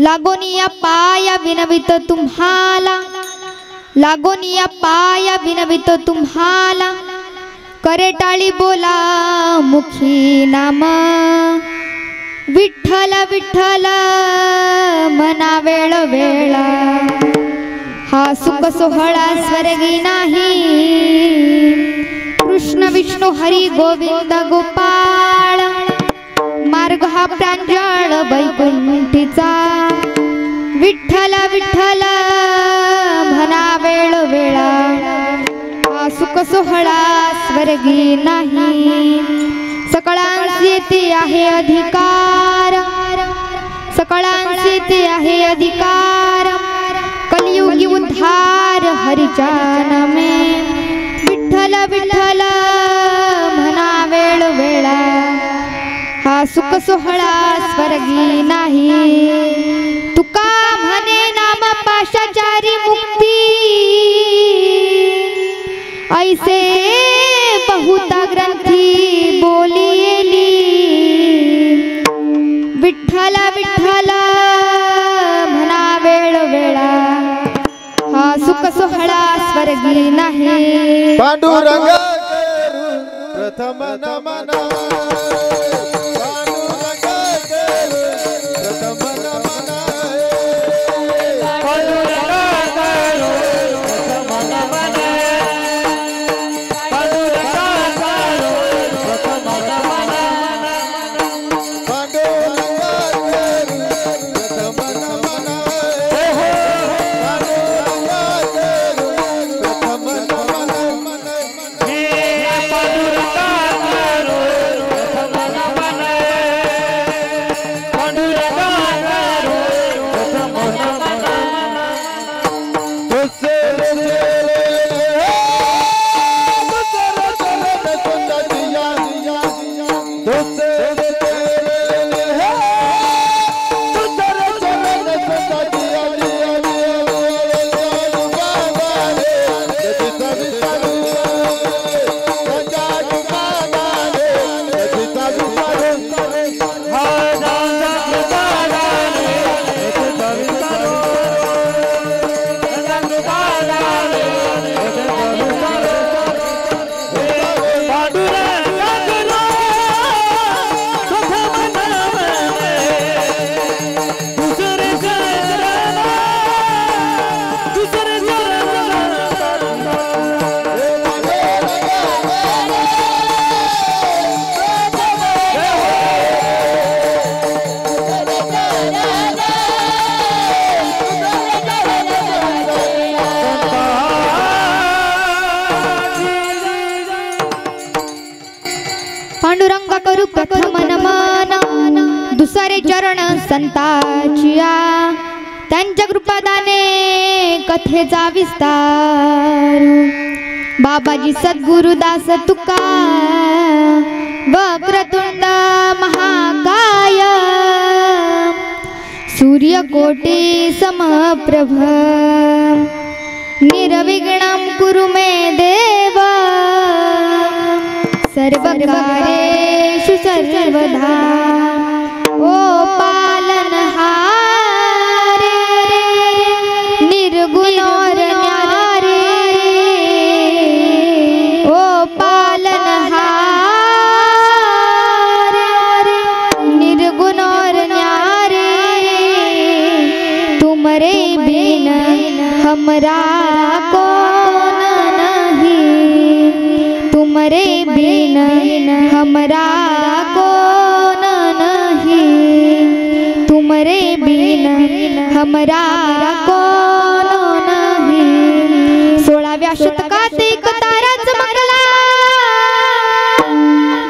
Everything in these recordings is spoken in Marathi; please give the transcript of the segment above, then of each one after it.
लागोनिया पाया विनवित तुम्हाला, लागोनिया पाया विनवित तुम्हाला, करे टाळी बोला मुखी नाम, विठ्ठल विठ्ठल मना वेळ वेळा, हा सुख सोहळा स्वर्गी नाही, कृष्ण विष्णू हरी गोविंद गोपाळ, मार्ग हा प्रांजळ वैकुंठीचा, विठ्ठल विठ्ठल म्हणा वेळ वेळा, हा सुख सोहळा स्वर्गी नाही, सकळांस येते आहे अधिकार, सकळांस येते आहे अधिकार, कलियुगी उद्धार हरीच्या नामे, विठ्ठल विठ्ठल म्हणा वेळ वेळा, हा सुख सोहळा स्वर्गी नाही, तुका म्हणे नाम पाशाचारी मुक्ती, ऐसे बहुता ग्रंथी बोलियेली, विठ्ठल विठ्ठल म्हणा वेळ वेळा, हा सुख सोहळा स्वर्गी नाही, पांडुरंग प्रथम नमन, पांडुरंग करू प्रथम नमन, दुसरे चरण संताचिया, त्यांच्या कृपादाने कथेचा विस्तार, बाबाजी सद्गुरुदास तुका, वक्रतुंड महाकाय, सूर्यकोटी समप्रभ, निर्विघ्नं कुरु मे देव, सर्वकार्येषु सर्वदा, ओ पालनहारे, निर्गुणोर न्यारे, ओ पालनहारे, निर्गुणोर न्यारे, तुमरे बिन हमरा कौन नहीं, तुमरे बिन हमरा कौन नहीं, तुमरे बिन हमरा कौन नहीं, 16व्या शतकात एक तारा चमकला,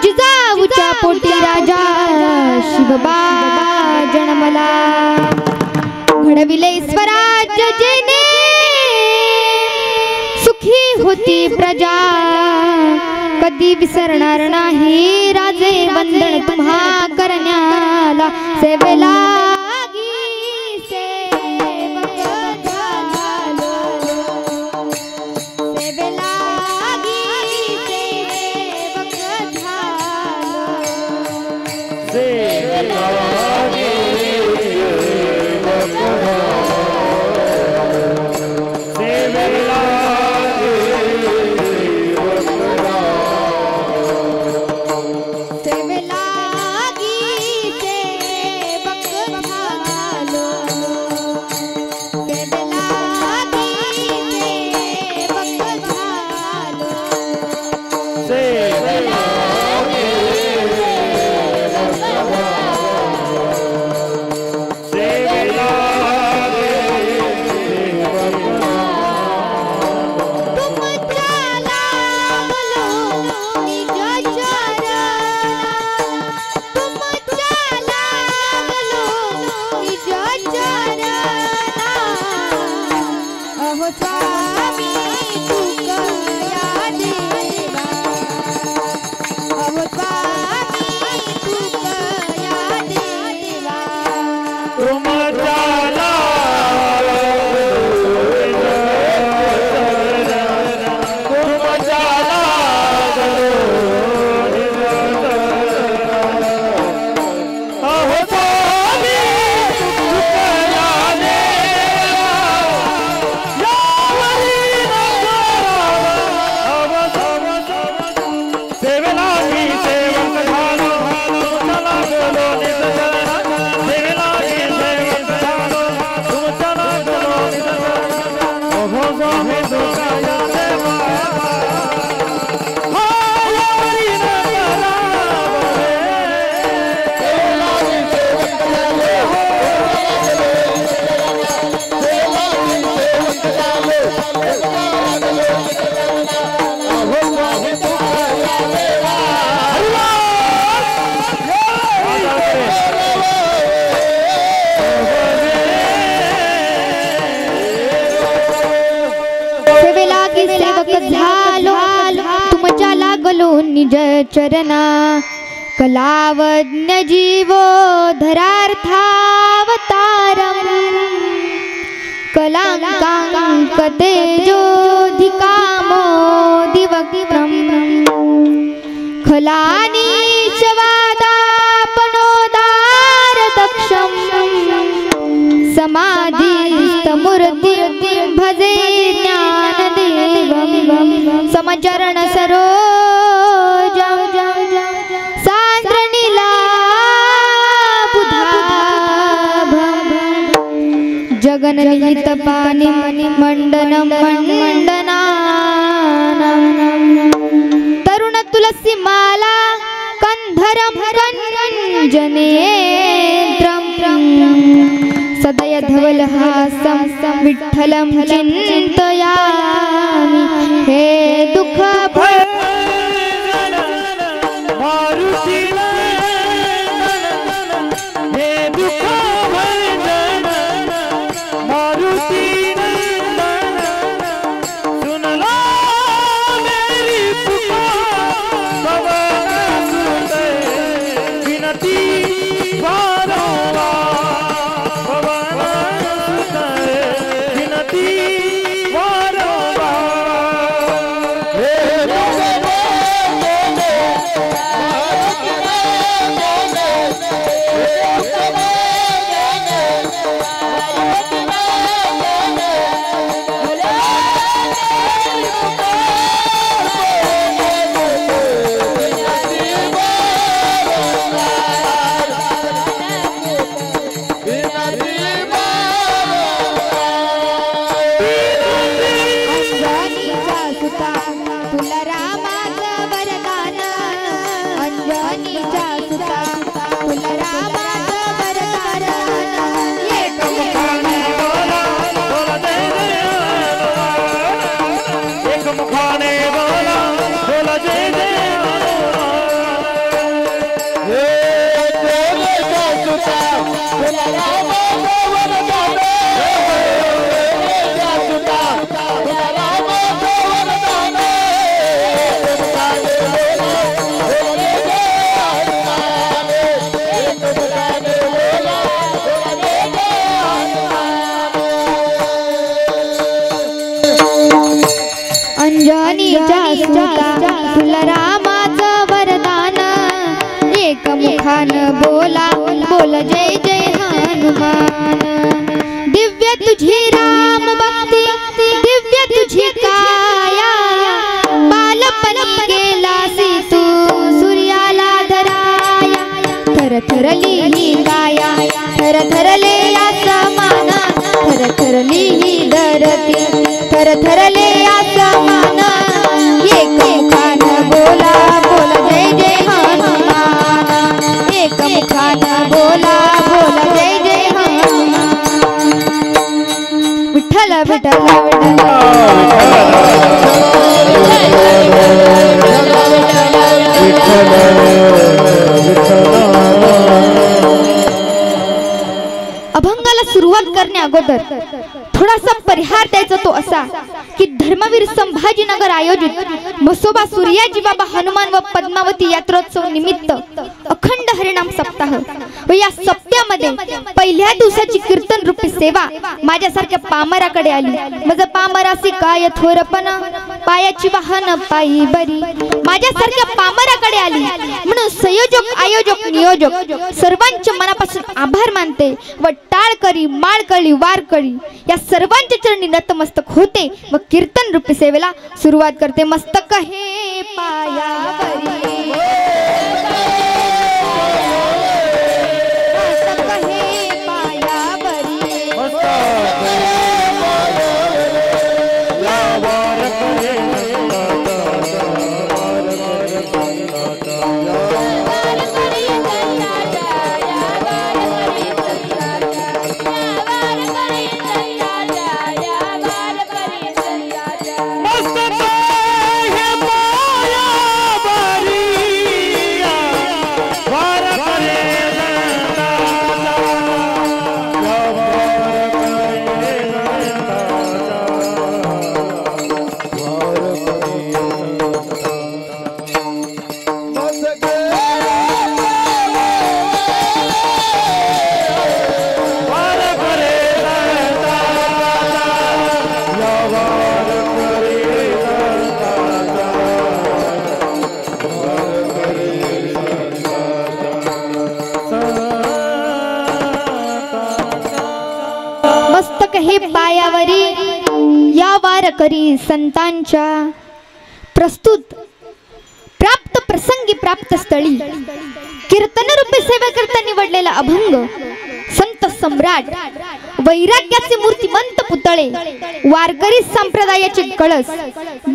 जिजाऊच्या पोटी राजा शिवबा जन्मला, घडविले स्वराज्य जेने, सुखी होती प्रजा, कधी विसरणार नाही, राजे वंदन तुम्हा करण्याला, सेवेला सेवक झालो, सेवेला सेवक झालो, सेवेला निज चरणा कलावज्ञ जीवो धरार्थावतारम कलांकांकतेजोधिकामो दिवक्त्रम खलानीशवादापनोदार दक्षम समाधिस्तमूर्ति भजे ज्ञानदेवं समचरण सरोजं सान्द्रनीलाबुधाभं जगन्निहितपाणिं मण्डनं मण्डनानं तरुणतुलसीमाला कन्धरं कञ्जनेत्रं सदय धवलहासं विठ्ठलं चिन्तयामि हे दुःख बोला बोल जय जय हनुमान दिव्य तुझी राम भक्ति दिव्य तुझी काया बालपणी गेलासी तू सूर्याला धराया थर थरली ही काया थर थरले आसमान थर थरली ही धरती थर थरले आसमान एक मुखान बोला बोल जय जय हनुमान एक मुखान बोला बोल जय जय हनुमान विठ्ठल विठ्ठल अभंगाला सुरुवात करण्या अगोदर थोडासा परिहार द्यायचा तो असा की धर्मवीर संभाजीनगर आयोजित बसोबा सूर्याजी बाबा हनुमान व पद्मावती यात्रोत्सव निमित्त अखंड हरिनाम सप्ताह व या सप्ताह सत्यामध्ये पहिल्या दिवसाची कीर्तन रूपी सेवा माझ्यासारख्या पामराकडे आली. माझं पामरासी काय थोरपण, पायाची वाहन पायी बरी. माझ्यासारख्या पामराकडे आली म्हणून संयोजक, आयोजक, नियोजक सर्वांच्या मनापासून आभार मानते व टाळकरी, माळकरी, वारकरी या सर्वांच्या चरणी नतमस्तक होते व कीर्तन रूपी सेवेला सुरुवात करते. मस्तक हे पायावरी, हे पायावरी या वारकरी संतांच्या. प्रस्तुत प्राप्त प्रसंगी प्राप्त स्थळी कीर्तन रूपी सेवा करता निवडलेला अभंग संत सम्राट वैराग्याचे मूर्तिमंत पुतळे वारकरी संप्रदायाचे कळस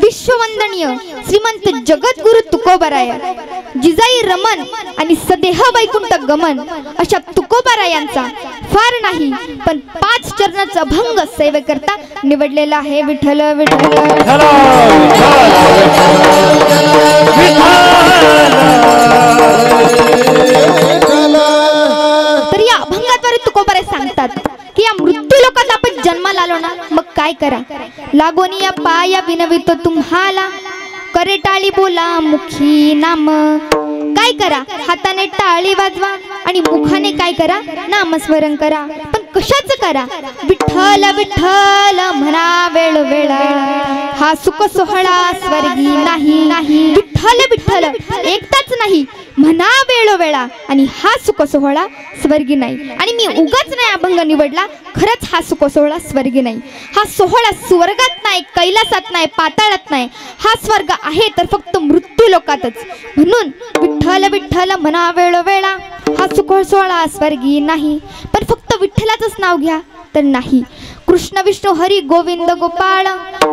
विश्ववंदनीय श्रीमंत जगद्गुरु तुकोबाराय जिजाई रमन आणि सदेह वैकुंठ गमन अशा तुकोबारायांचा फार नाही पण 5 चरणाचा अभंग सेवेकरता निवडलेला आहे. विठ्ठल विठ्ठल तर या अभंगाद्वारे तुकोबाराय सांगतात की या मृत्यू लोकात आपण जन्माला आलो ना मग काय करा. लागोनी या पाया विनवितो तुम्हाला करे टाळी बोला मुखी नाम. काय करा, हाताने टाळी वाजवा आणि मुखाने काय करा, नामस्मरण करा. पण कशाच करा, विठ्ठल विठ्ठल म्हणा वेळ वेळा हा सुख सोहळा स्वर्गी नाही. विठ्ठल विठ्ठल एकटाच नाही म्हणा वेळोवेळा आणि हा सुख सोहळा स्वर्गी नाही. आणि मी उगाच नाही अभंग निवडला, खरंच हा सुख सोहळा स्वर्गी नाही. हा सोहळा स्वर्गात नाही, कैलासात नाही, पाताळात नाही. हा स्वर्ग आहे तर फक्त मृत्यू लोकातच. म्हणून विठ्ठल विठ्ठल म्हणा वेळोवेळा हा सुख सोहळा स्वर्गी नाही. पण फक्त विठ्ठलाचंच नाव घ्या तर नाही. कृष्ण विष्णू हरी गोविंद गोपाळ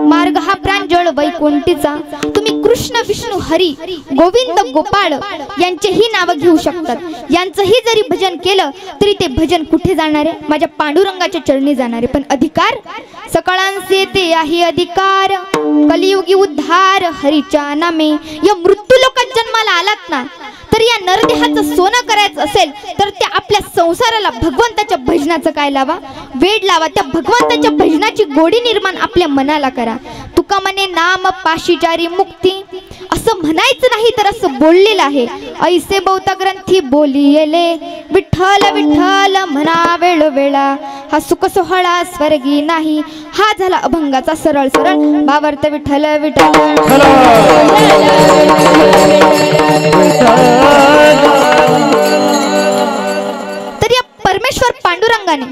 मार्ग हा प्रांजळ वैकुंठीचा. तुम्ही कृष्ण विष्णू हरी गोविंद गोपाळ यांचेही नाव घेऊ शकतात. यांचंही जरी भजन केलं तरी ते भजन कुठे जाणारे, माझ्या पांडुरंगाच्या चरणी जाणारे. पण अधिकार सकळांचे ते आहे अधिकार, कलियुगी उद्धार हरीच्या नामे. या मृत्यू लोकात जन्माला आलात ना तर या नरदेहाचं सोनं करायचं असेल तर त्या आपल्या संसाराला भगवंताच्या भजनाचं काय लावा, वेड लावा. त्या भगवंताच्या भजनाची गोडी निर्माण आपल्या मनाला करा. तुका म्हणे नाम पाशीचारी मुक्ती असं म्हणायचं नाही तर असं बोललेलं आहे. ऐसे बहुता ग्रंथी बोली येले विठ्ठल विठ्ठल म्हणा वेळोवेळा हा सुख सोहळा स्वर्गी नाही. हा झाला अभंगाचा सरळ सरळ भावार्थ. विठ्ठल विठ्ठल तर या परमेश्वर पांडुरंगाने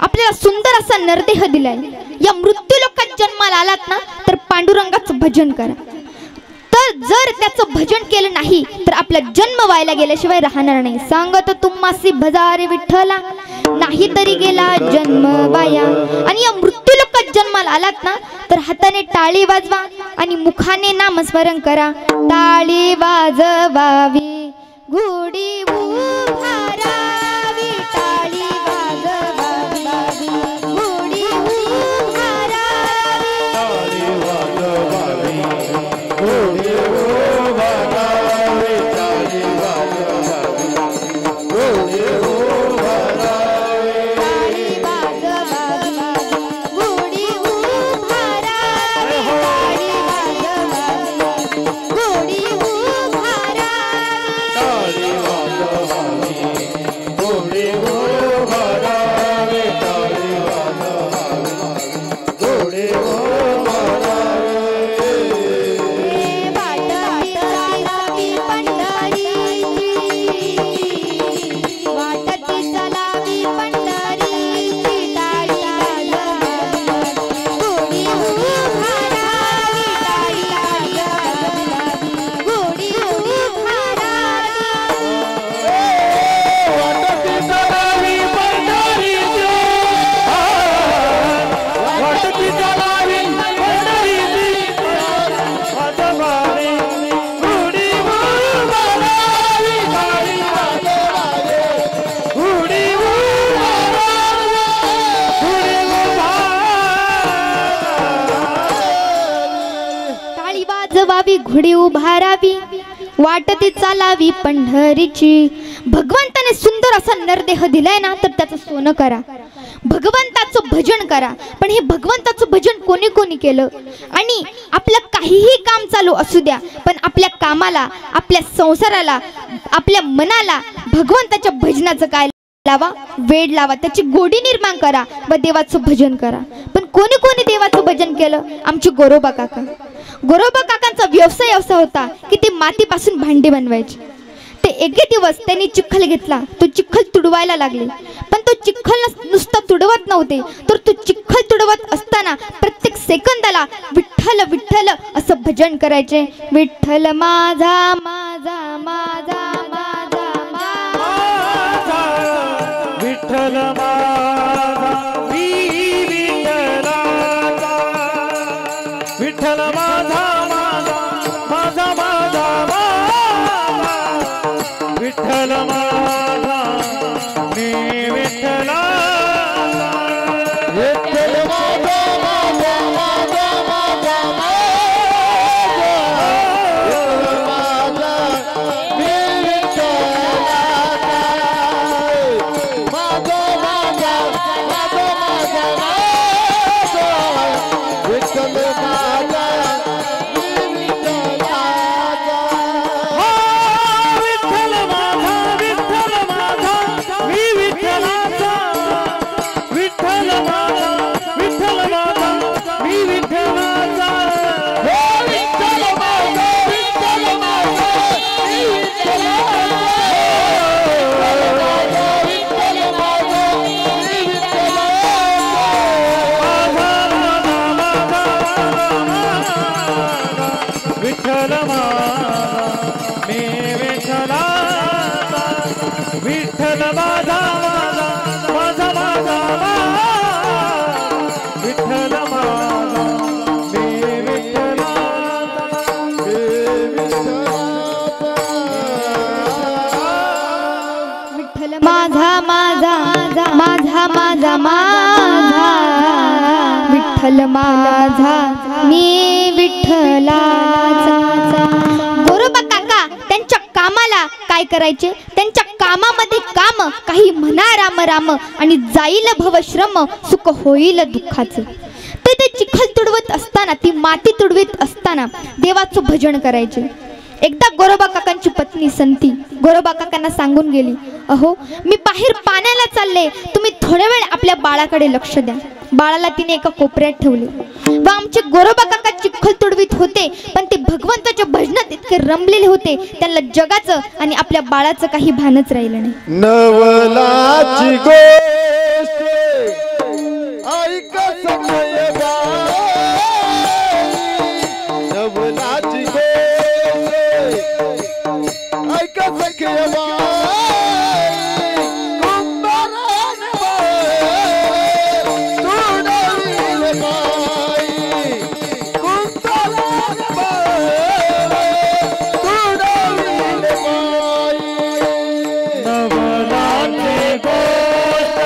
आपल्याला सुंदर असा नरदेह दिलाय. या मृत्यू लोकात जन्माला आलात ना तर पांडुरंगाचं भजन करा. तर जर त्याचं भजन केलं नाही तर आपला जन्म व्हायला गेल्याशिवाय राहणार नाही. सांगत तुम्हासी भजारे विठ्ठला नाही तरी गेला जन्म वाया. आणि या मृत्यू लोकात जन्माला आलात ना तर हाताने टाळी वाजवा आणि मुखाने नामस्मरण करा. टाळी वाजवावी घोडी उभारावी, टाळी वाजवावी घोडी उभारावी, टाळी वाजवावी घोडी उभारावी, टाळी वाजवावी घोडी उभारावी, टाळी वाजवावी घोडी उभारावी, टाळी वाजवावी घोडी उभारावी, टाळी वाजवावी घोडी उभारावी, वाट ती चालावी पंढरीची. भगवंताने सुंदर असा नरदेह दिलाय ना, तर त्याचं सोनं करा, भगवंताचं भजन करा. पण हे भगवंताचं भजन कोणी कोणी केलं? आणि आपलं काहीही काम चालू असू द्या, पण आपल्या कामाला, आपल्या संसाराला, आपल्या मनाला भगवंताच्या भजनाचं काय लावा, वेड लावा, त्याची गोडी निर्माण करा व देवाचं भजन करा. पण कोणी कोणी देवाचं भजन केलं? आमचे गोरोबा काका. गोरोबा काकांचा व्यवसाय असा होता की ते मातीपासून भांडी बनवायचे. ते एके दिवस त्यांनी चिखल घेतला, तो चिखल तुडवायला लागले. पण तो चिखल नुसता तुडवत नव्हते, तर तो चिखल तुडवत असताना प्रत्येक सेकंदाला विठ्ठल विठ्ठल असं भजन करायचे. विठ्ठल माझा माझा माझा माझा माझा, विठ्ठल माझा मी विठ्ठलाचा, विठ्ठल माझा माझा माझा माझा माझा, विठ्ठल माझा मी विठ्ठलाचा, विठ्ठल माझा माझा माझा माझा माझा, विठ्ठल माझा मी विठ्ठलाचा, माझा माझा माझा माझा माझा, विठ्ठल माझा मी विठ्ठलाचा. विठ्ठल माझा मी विठ्ठलाचा, विठ्ठल माझा मी विठ्ठलाचा, हो विठ्ठल माझा विठ्ठल माझा मी विठ्ठलाचा, विठ्ठल माझा मी विठ्ठलाचा. विठ्ठल माझा मी विठ्ठलाचा, विठ्ठल माझा माझा माझा माझा, विठ्ठल माझा मी विठ्ठलाचा, विठ्ठल माझा माझा माझा माझा माझा, विठ्ठल माझा मी विठ्ठलाचा. गोरोबा काका त्यांच्या कामाला काय करायचे? त्यांच्या कामामध्ये काम, काही म्हणा राम राम आणि जाईल भवश्रम, सुख होईल दुःखाचे. ते चिखल तुडवत असताना, ती माती तुडवीत असताना देवाचं भजन करायचे. एकदा गोरोबा काकांची पत्नी संती गोरोबा काकांना सांगून गेली, अहो मी बाहेर पाण्याला चालले, तुम्ही थोड्या वेळ आपल्या बाळाकडे लक्ष द्या. बाळाला तिने एका कोपऱ्यात ठेवले व आमचे गोरोबा काका चिखल तुडवीत होते, पण ते भगवंताच्या भजनात इतके रमलेले होते, त्यांना जगाचं आणि आपल्या बाळाचं काही भानच राहिलं नाही. नवलाची गोष्ट ऐक सखय बाई, नवलाची गोष्ट ऐक सखय बाई, कुंभारान बाई तुडवील बाई, कुंभारान बाई तुडवील बाई. नवलाची गोष्ट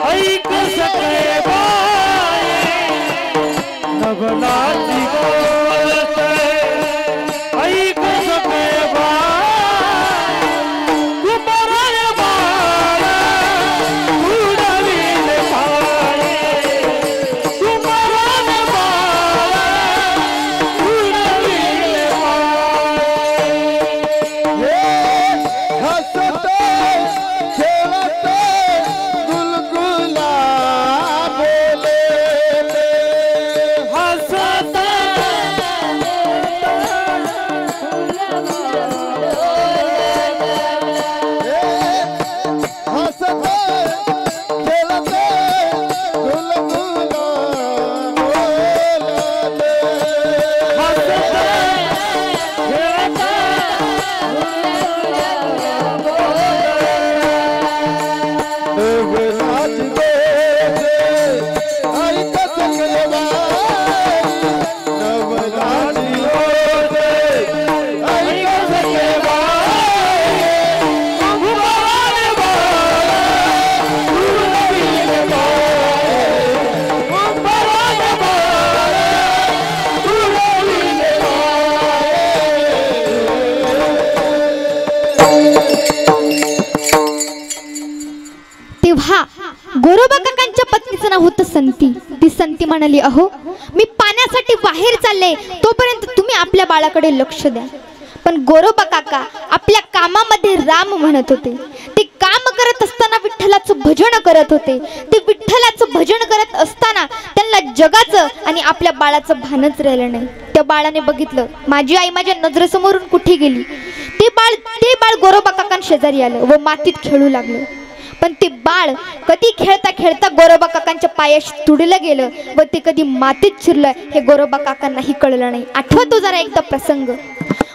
ऐक सगळे बाई, नाव होतं संती. ती संती म्हणाली, अहो मी पाण्यासाठी बाहेर चालले, तोपर्यंत तुम्ही आपल्या बाळाकडे लक्ष द्या. पण गोरोबा काका आपल्या कामामध्ये राम म्हणत होते. ते काम करत असताना विठ्ठलाचं भजन करत होते. ते विठ्ठलाचं भजन करत असताना त्यांना जगाचं आणि आपल्या बाळाचं भानच राहिलं नाही. त्या बाळाने बघितलं, माझी आई माझ्या नजरेसमोरून कुठे गेली. ते बाळ गोरोबा काकां शेजारी आलं व मातीत खेळू लागलं. पण ते बाळ कधी खेळता खेळता गोरोबा काकांच्या पायाशी तुडलं गेलं व ते कधी मातीत शिरलं हे गोरोबा काकांनाही कळलं नाही. आठवतो जरा एकदा प्रसंग.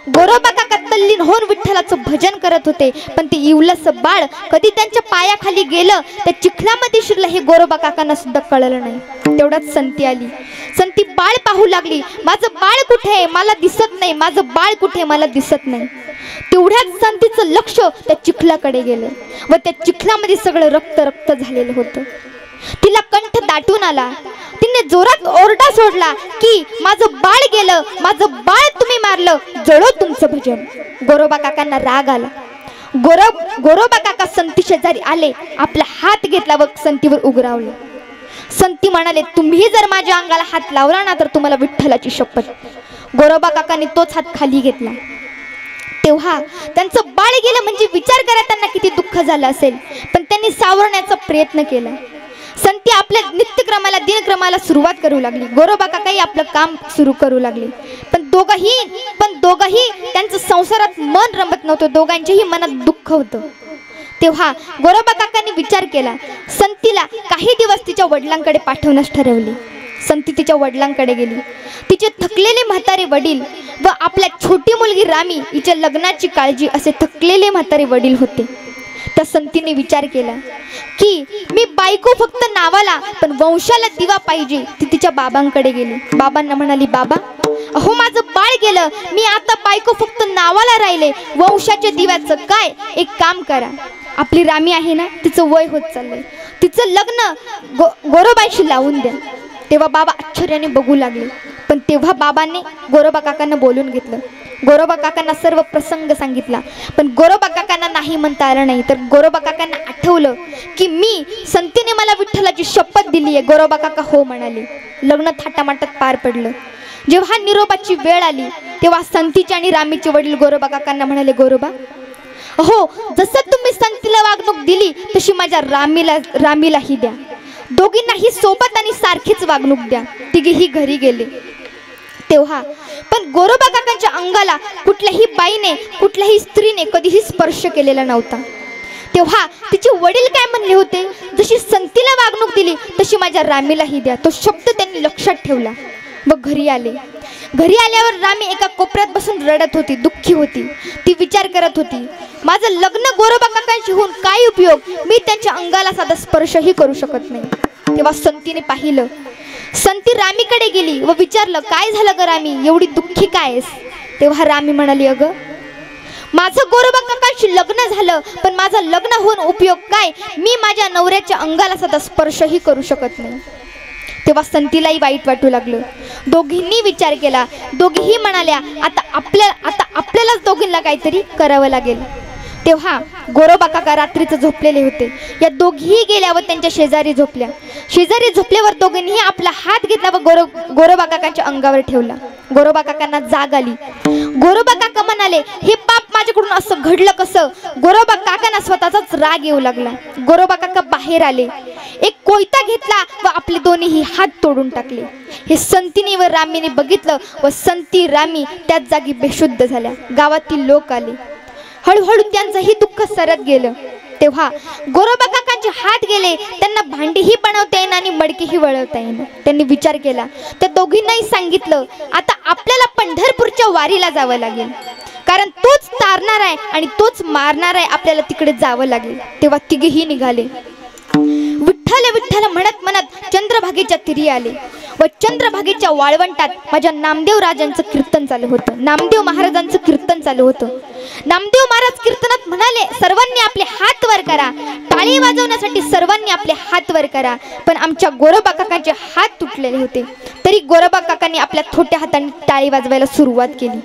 गोरोबा काका तल्लीन होऊन विठ्ठलाचं भजन करत होते, पण ते इवलंसं बाळ कधी त्यांच्या पायाखाली गेलं त्या चिखलामध्ये शिरलं हे गोरोबा काकांना सुद्धा कळलं नाही. तेवढ्यात संती आली. संती बाळ पाहू लागली, माझं बाळ कुठे आहे, मला दिसत नाही, माझं बाळ कुठे, मला दिसत नाही. तेवढ्याच संतीचं लक्ष त्या चिखलाकडे गेलं व त्या चिखलामध्ये सगळं रक्त रक्त झालेलं होतं. तिला कंठ दाटून आला. तिने जोरात ओरडा सोडला की माझं बाळ गेलं, माझं बाळ तुम्ही मारलं, जळो तुमचं भजन. गोरोबा काकांना राग आला. गोरोबा काका संती शेजारी आले, आपला हात घेतला व संतीवर उघरावलं. संती म्हणाले, तुम्ही जर माझ्या अंगाला हात लावला ना तर तुम्हाला विठ्ठलाची शपथ. गोरोबा काकांनी तोच हात खाली घेतला. तेव्हा त्यांचं बाळ गेलं म्हणजे विचार करा त्यांना किती दुःख झालं असेल, पण त्यांनी सावरण्याचा प्रयत्न केला. संती आपल्या नित्यक्रमाला दिनक्रमाला सुरुवात करू लागली. गोरोबा काकाही आपलं काम सुरू करू लागले. पण दोघंही त्यांचं संसारात मन रमत नव्हतं. दोघांच्याही मनात दुःख होतं. तेव्हा गोरोबा काकांनी विचार केला, संतीला काही दिवस तिच्या वडिलांकडे पाठवण्यास ठरवले. संती तिच्या वडिलांकडे गेली. तिचे थकलेले म्हातारे वडील व आपल्या छोटी मुलगी रामी हिच्या लग्नाची काळजी असे थकलेले म्हातारे वडील होते. त्या संतीने विचार केला की मी बायको फक्त नावाला पण वंशाला दिवा पाहिजे. ती तिच्या बाबांकडे गेली. बाबांना म्हणाली, बाबा अहो माझं बाळ गेलं, मी आता बायको फक्त नावाला राहिले, वंशाच्या दिव्याचं काय, एक काम करा, आपली रामी आहे ना, तिचं वय होत चाललंय, तिचं लग्न गोरोबांशी लावून द्या. तेव्हा बाबा आश्चर्याने बघू लागले. पण तेव्हा बाबांनी गोरोबा काकांना बोलून घेतलं. गोरोबा काकांना सर्व प्रसंग सांगितला. पण गोरोबा काकांना नाही म्हणता आलं नाही. तर गोरोबा काकांना आठवलं की मी संतीने मला विठ्ठलाची शपथ दिली आहे. गोरोबा काका हो म्हणाले. लग्न थाटामाटात पार पडलं. जेव्हा निरोपाची वेळ आली तेव्हा संतीचे आणि रामीचे वडील गोरोबा काकांना म्हणाले, गोरोबा हो जसं तुम्ही संतीला वागणूक दिली तशी माझ्या रामीलाही द्या. दोघींनाही सोबत आणि सारखीच वागणूक द्या. तिघेही घरी गेले. तेव्हा पण गोरोबा काकांच्या अंगाला कुठल्याही बाईने कुठल्याही स्त्रीने कधीही स्पर्श केलेला नव्हता. तेव्हा तिचे वडील काय म्हणले होते, जशी संतीला वागणूक दिली तशी माझ्या रामीलाही द्या. तो शब्द त्यांनी लक्षात ठेवला व घरी आले. घरी आल्यावर रामी एका कोपऱ्यात बसून रडत होती, दुःखी होती. ती विचार करत होती, माझं लग्न गोरोबा काकांशी होऊन काय उपयोग, मी त्यांच्या अंगाला साधा स्पर्शही करू शकत नाही. तेव्हा संतीने पाहिलं. संती रामीकडे गेली व विचारलं, काय झालं ग रामी, एवढी दुःखी काय आहेस. तेव्हा रामी म्हणाली, अगं माझं गोरोबा काकांशी लग्न झालं, पण माझं लग्न होऊन उपयोग काय, मी माझ्या नवऱ्याच्या अंगाला साधा स्पर्शही करू शकत नाही. तेव्हा संतीलाही वाईट वाटू लागलं. दोघींनी विचार केला. दोघीही म्हणाल्या, आता आपल्यालाच दोघींना काहीतरी करावं लागेल. तेव्हा गोरोबा काका रात्रीचं झोपलेले होते. या दोघीही गेल्या व त्यांच्या शेजारी झोपल्या. शेजारी झोपल्यावर दोघींनी आपला हात घेतला व गोरोबा काकांच्या अंगावर ठेवला. गोरोबा काकांना जाग आली. गोरोबा काका म्हणाले, हे पाप माझ्याकडून असं घडलं कसं. गोरोबा काकांना स्वतःचाच राग येऊ लागला. गोरोबा काका बाहेर आले. एक कोयता घेतला व आपले दोन्हीही हात तोडून टाकले. हे संतीने व रामीने बघितलं व संती रामी त्याच जागी बेशुद्ध झाल्या. गावातील लोक आले. हळूहळू त्यांचंही दुःख सरत गेलं. तेव्हा गोरोबा काकांचे हात गेले. त्यांना भांडीही बनवता येईना आणि मडकीही वळवता येईना. त्यांनी विचार केला. त्या दोघींनाही सांगितलं, आता आपल्याला पंढरपूरच्या वारीला जावं लागेल, कारण तोच तारणार आहे आणि तोच मारणार आहे, आपल्याला तिकडे जावं लागेल. तेव्हा तिघेही निघाले. विठ्ठल विठ्ठल म्हणत म्हणत चंद्रभागेच्या तिरी आले व चंद्रभागेच्या वाळवंटात माझ्या नामदेव राजांचं कीर्तन चालू होतं. नामदेव महाराजांचं कीर्तन चालू होतं. नामदेव महाराज कीर्तनात म्हणाले, सर्वांनी आपले हात वर करा. टाळी वाजवण्यासाठी सर्वांनी आपले हात वर करा. पण आमच्या गोरोबा काकांचे हात तुटलेले होते. तरी गोरोबा काकांनी आपल्या छोट्या हाताने टाळी वाजवायला सुरुवात केली.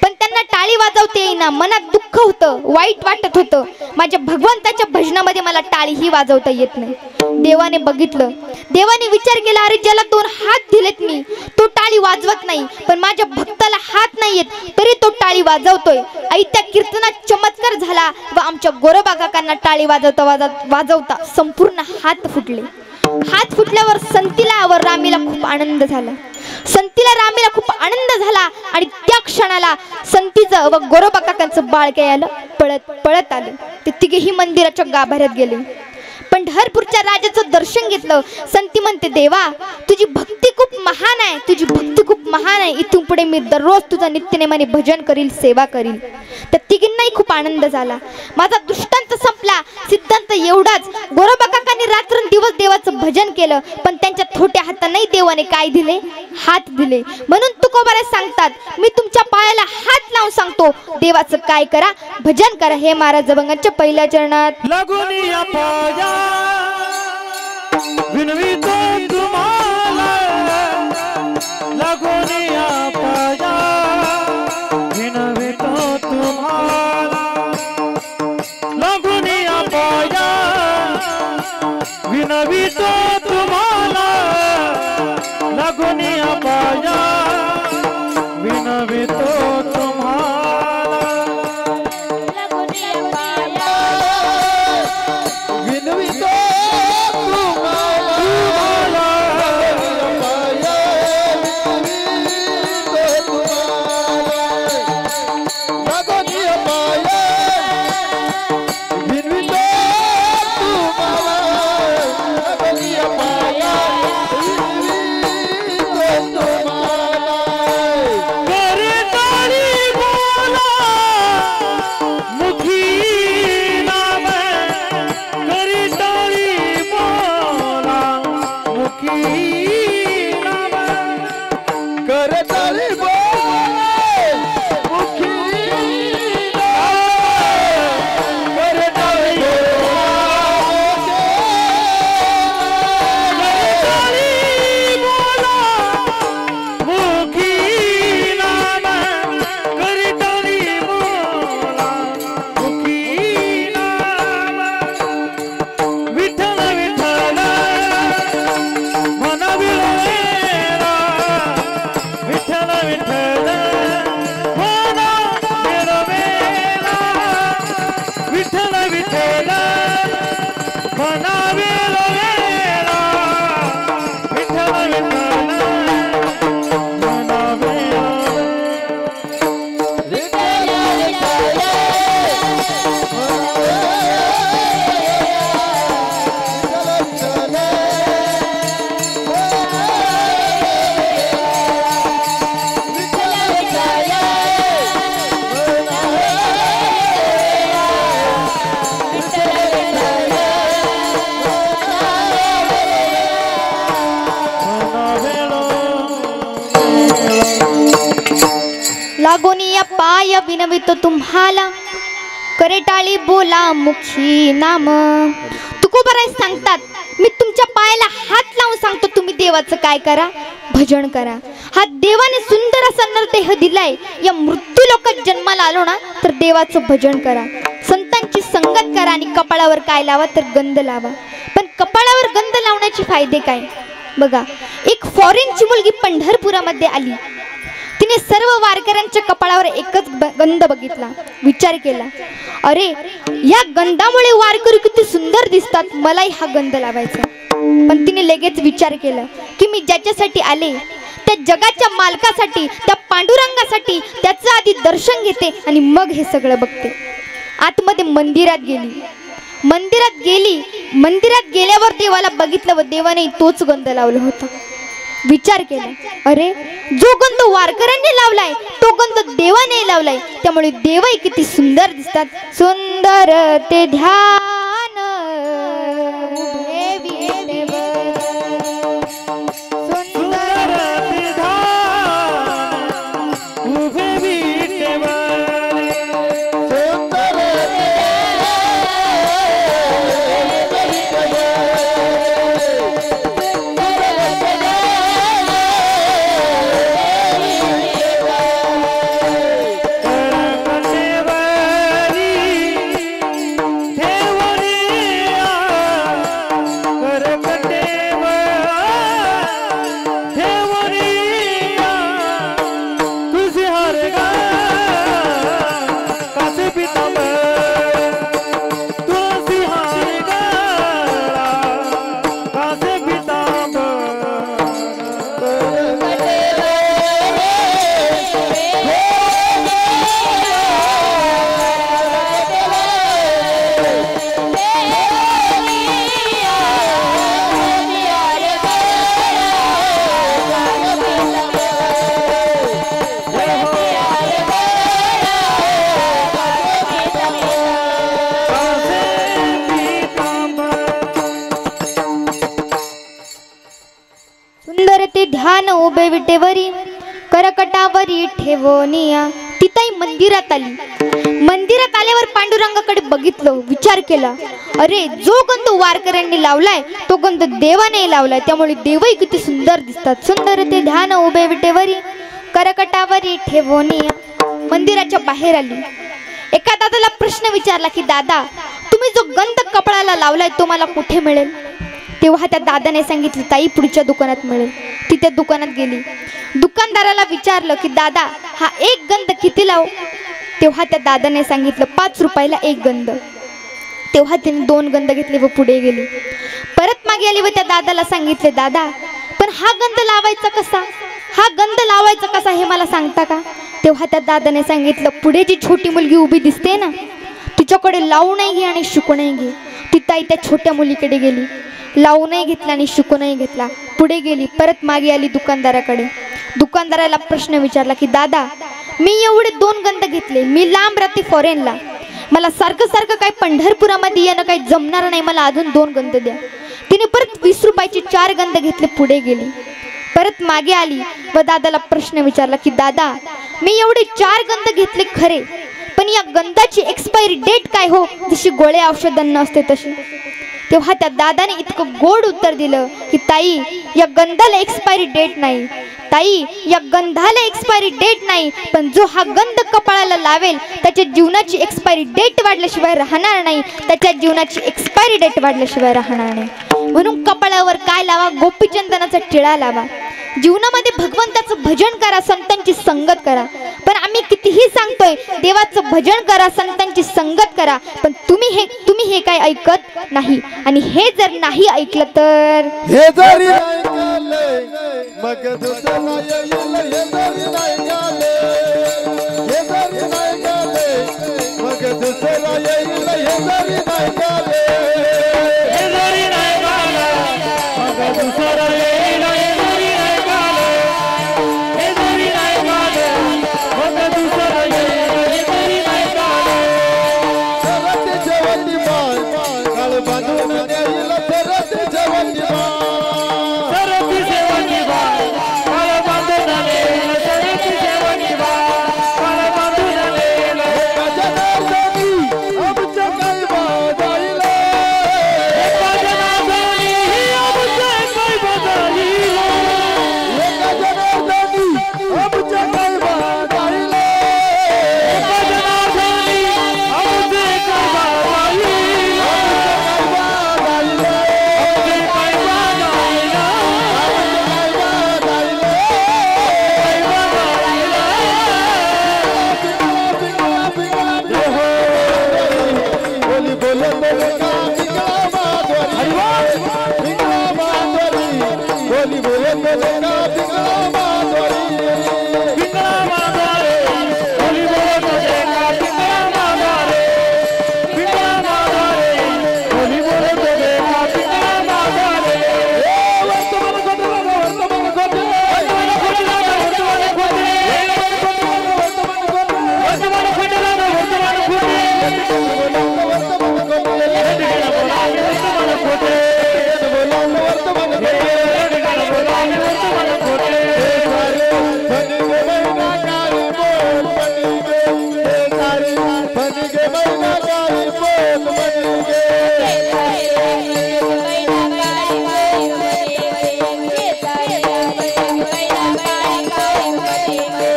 पण त्यांना टाळी वाजवता येईना, मनात दुःख होतं, वाईट वाटत होतं. माझ्या भगवंताच्या भजनामध्ये मला टाळीही वाजवता येत नाही. देवाने बघितलं, देवाने विचार केला, अरे ज्याला 2 हात दिलेत मी, तो टाळी वाजवत नाही, पण माझ्या भक्ताला हात नाही येत तरी तो टाळी वाजवतोय. आई त्या कीर्तनात चमत्कार झाला व आमच्या गोरोबा काकांना टाळी वाजवता वाजवता संपूर्ण हात फुटले. हात फुटल्यावर संतीला व रामीला खूप आनंद झाला. संतीला रामीला खूप आनंद झाला आणि त्या क्षणाला संतीचं व गोरोबा काकांचं बाळ काय आलं, पळत पळत आलं. ते तिघेही मंदिराच्या गाभाऱ्यात गेले. पंढरपूरच्या राजाचं दर्शन घेतलं. संती म्हणते, देवा तुझी भक्ती खूप महान आहे, तुझी भक्ती खूप महान आहे. इथून पुढे मी दररोज तुझं नित्यनेमाने भजन करील, सेवा करील. त्या तिघींनाही खूप आनंद झाला. माझा दृष्टांत संपला. सिद्धांत एवढाच, गोरोबा काकांनी रात्रंदिवस देवाचं भजन केलं, पण त्यांच्या छोट्या हाताने देवाने काय दिले, हात दिले. म्हणून तुकोबाराय सांगतात, मी तुमच्या पायाला हात लावून सांगतो, देवाचं काय करा, भजन करा. हे महाराज अभंगाच्या पहिल्या चरणात लागुनिया पाया विनवितो तुम्हाला, लागुनिया पाया विनवितो तुम्हाला, लागुनिया पाया विनवितो तुम्हाला, लागुनिया पाया विनवितो तुम्हाला. लागोनिया पाय विनवितो तुम्हाला, करे टाळी बोला मुखी नाम. तुकोबाराय सांगतात, मी तुमच्या पायाला हात लावून सांगतो, तुम्ही देवाचं काय करा, भजन करा. हा देवाने सुंदर असा नरदेह दिलाय. या मृत्यू लोकात जन्माला आलो ना तर देवाचं भजन करा, संतांची संगत करा आणि कपाळावर काय लावा तर गंध लावा. पण कपाळावर गंध लावण्याचे फायदे काय बघा. एक फॉरेनची मुलगी पंढरपुरामध्ये आली. तिने सर्व वारकऱ्यांच्या कपाळावर एकच गंध बघितला. विचार केला, अरे या गंधामुळे वारकरी किती सुंदर दिसतात, मलाही हा गंध लावायचा. पण तिने लगेच विचार केला की मी ज्याच्यासाठी आले त्या जगाच्या मालकासाठी, त्या पांडुरंगासाठी त्याचं आधी दर्शन घेते आणि मग हे सगळं बघते. आतमध्ये मंदिरात गेली. मंदिरात गेल्यावर देवाला बघितलं व देवाने तोच गंध लावला होता. विचार केला, अरे जो गंध वारकऱ्यांनी लावलाय तो गंध देवाने लावलाय, त्यामुळे देवही किती सुंदर दिसतात. सुंदर ते ध्यान उभे विटेवर, सुंदर ते ध्यान उभे विटेवर, उभे विटेवरी करकटावरी ठेवोनिया. ती ताई मंदिरात आली. मंदिरात आल्यावर पांडुरंगाकडे बघितलं, विचार केला, अरे जो गंध वारकऱ्यांनी लावलाय तो गंध देवाने लावलाय, त्यामुळे देवही किती सुंदर दिसतात. सुंदर ते ध्यान उभे विटेवरी करकटावरी ठेवोनिया. मंदिराच्या बाहेर आली. एका दादाला प्रश्न विचारला की दादा, तुम्ही जो गंध कपाळाला लावलाय तो मला कुठे मिळेल? तेव्हा त्या दादाने सांगितले, ताई पुढच्या दुकानात मिळेल. ती त्या दुकानात गेली. दुकानदाराला विचारलं की दादा, हा एक गंध किती लावू? तेव्हा त्या दादाने सांगितलं 5 रुपयाला एक गंध. तेव्हा तिने 2 गंध घेतले व पुढे गेली. परत मागे आली व त्या दादाला सांगितले, दादा पण हा गंध लावायचा कसा? हा गंध लावायचा कसा हे मला सांगता का? तेव्हा त्या दादाने सांगितलं, पुढे जी छोटी मुलगी उभी दिसते ना, तिच्याकडे लावूनही घे आणि शिकूनही घे. ती ताई त्या छोट्या मुलीकडे गेली. लावूनही घेतला आणि शिकूनही घेतला. पुढे गेली. परत मागे आली दुकानदाराकडे. दुकानदाराला प्रश्न विचारला की दादा, मी एवढे 2 गंध घेतले, मी लांब राहते फॉरेनला, मला सारखं सारखं काही पंढरपुरामध्ये येणं काही जमणार नाही, मला अजून 2 गंध द्या. तिने परत 20 रुपयाचे 4 गंध घेतले. पुढे गेली. परत मागे आली व दादाला प्रश्न विचारला की दादा, मी एवढे 4 गंध घेतले खरे, पण या गंधाची एक्सपायरी डेट काय हो? जशी गोळ्या औषधांना असते तशी. तेव्हा त्या दादाने इतकं गोड उत्तर दिलं की ताई, या गंधाला एक्सपायरी डेट नाही. ताई, या गंधाला एक्सपायरी डेट नाही, पण जो हा गंध कपाळाला लावेल त्याच्या जीवनाची एक्सपायरी डेट वाढल्याशिवाय राहणार नाही. त्याच्या जीवनाची एक्सपायरी डेट वाढल्याशिवाय राहणार नाही. म्हणून कपाळावर काय लावा? गोपीचंदनाचा टिळा लावा. जीवनामध्ये भगवंताचं भजन करा, संतांची संगत करा. पण आम्ही कितीही सांगतोय देवाचं भजन करा, संतांची संगत करा, पण तुम्ही हे काय ऐकत नाही. आणि हे जर नाही ऐकलं तर हे जरी ऐकले मग दुसरा येईल. हे जरी नाही आले, हे जरी नाही आले मग दुसरा येईल. हे जरी नाही आले, हे जरी नाही आला मग दुसरा येईल. हे जरी नाही आला, हे जरी नाही आला मग दुसरा येईल. हे जरी नाही आला. सरते जेवती बाळ काळ बांधून येईल. सरते जेवती बाळ, सरती सेवनी बाळ काळ बांधून आलेल. सरती सेवनी बाळ काळ बांधून आलेल. जनार्दनी आमच्या काही बाजाईल. एका जनार्दनी आमच्या काही बाजाईल. एका जनार्दनी आमच्या काही बाजाईल. एका जनार्दनी आमचे काही बाजाईल. आमचे काही बाजाईल. बोली बोलत का पिंगळा माधुरी, पिंगळा माधुरी. बोली बोलत का पिंगळा माधुरी. पिंगळा माधारे बोली बोलत होते का पिंगळा माधारे. पिंगळा माधारे बोली बोलत होते का पिंगळा माधारे. वर्तमान खोटे, वर्तमान खोटे, वर्तमान खोटे लागा, वर्तमान खोटे. वर्तमान खोटे, वर्तमान खोटे लागा, वर्तमान खोटे. वर्तमान खोटे. एडगड बोलावे वर्तमान खोटे. वर्तमान खोटे. एडगड बोलावे वर्तमान खोटे. बनिगे महिना काळी बोल बनिगे. हे सारी बनिगे महिना काळी बोल बनिगे.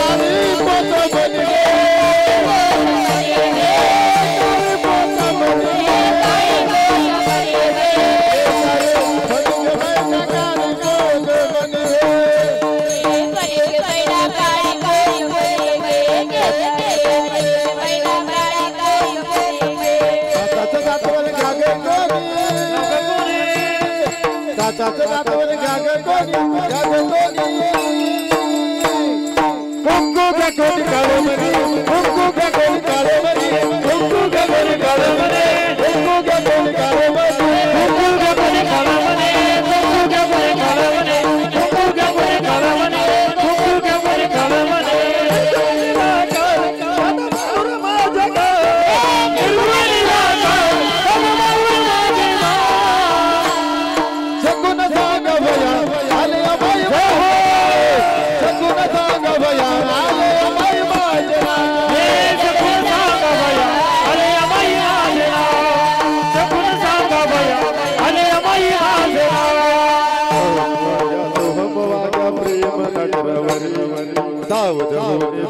काळी पोत बनिगे. काळी पोत बनिगे. बनिगे महिना काळी बोल बनिगे. दाताचं दातवलं घ्यागे कोणी. दाताचं दातवलं घ्यागे कोणी. घ्यागे कोणी. कुंकू घ्या कोणी काळे मनी. कुंकू घ्या कोणी काळे मनी. कुंकू घ्या कोणी काळे मनी. कुंकू घ्या कोणी काळे मनी. कुंकू घ्या कोणी काळा म्हणे. कुंकू घ्या कोणी काळा म्हणे. कुंकू घ्या कोणी काळा म्हणे. कुंकू घ्या कोणी काळा म्हणे. निर्मलीला काळ कमलावर माझे नाव. शकून सांग भया आले बाई.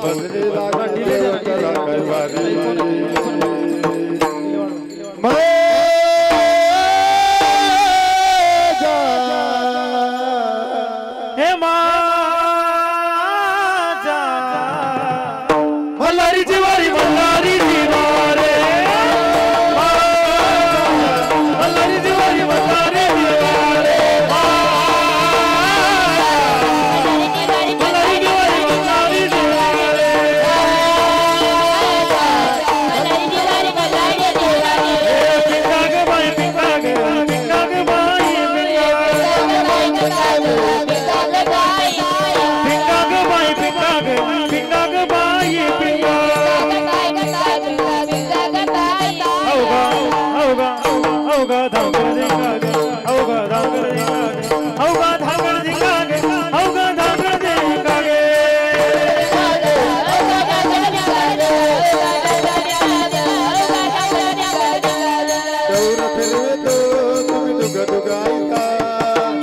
बसली लागली करा कैवारी हे माझा मल्हारी जिवारी मल्हारी जिवारे मल्हारी जिवारी मल्हारी जिवारे मल्हारी जिवारी मल्हारी जिवारे पिंगाग बाई पिंगाग पिंगाग बाई पिंगाग बाई पिंगाग पिंगाग बाई अवगा अवगा अवगा धांगर दिंगाग अवगा धांगर दिंगाग अवगा धांगर दिंगाग अवगा धांगर दिंगाग गौर फिरवे तो तुम्ही दुग दुगाईका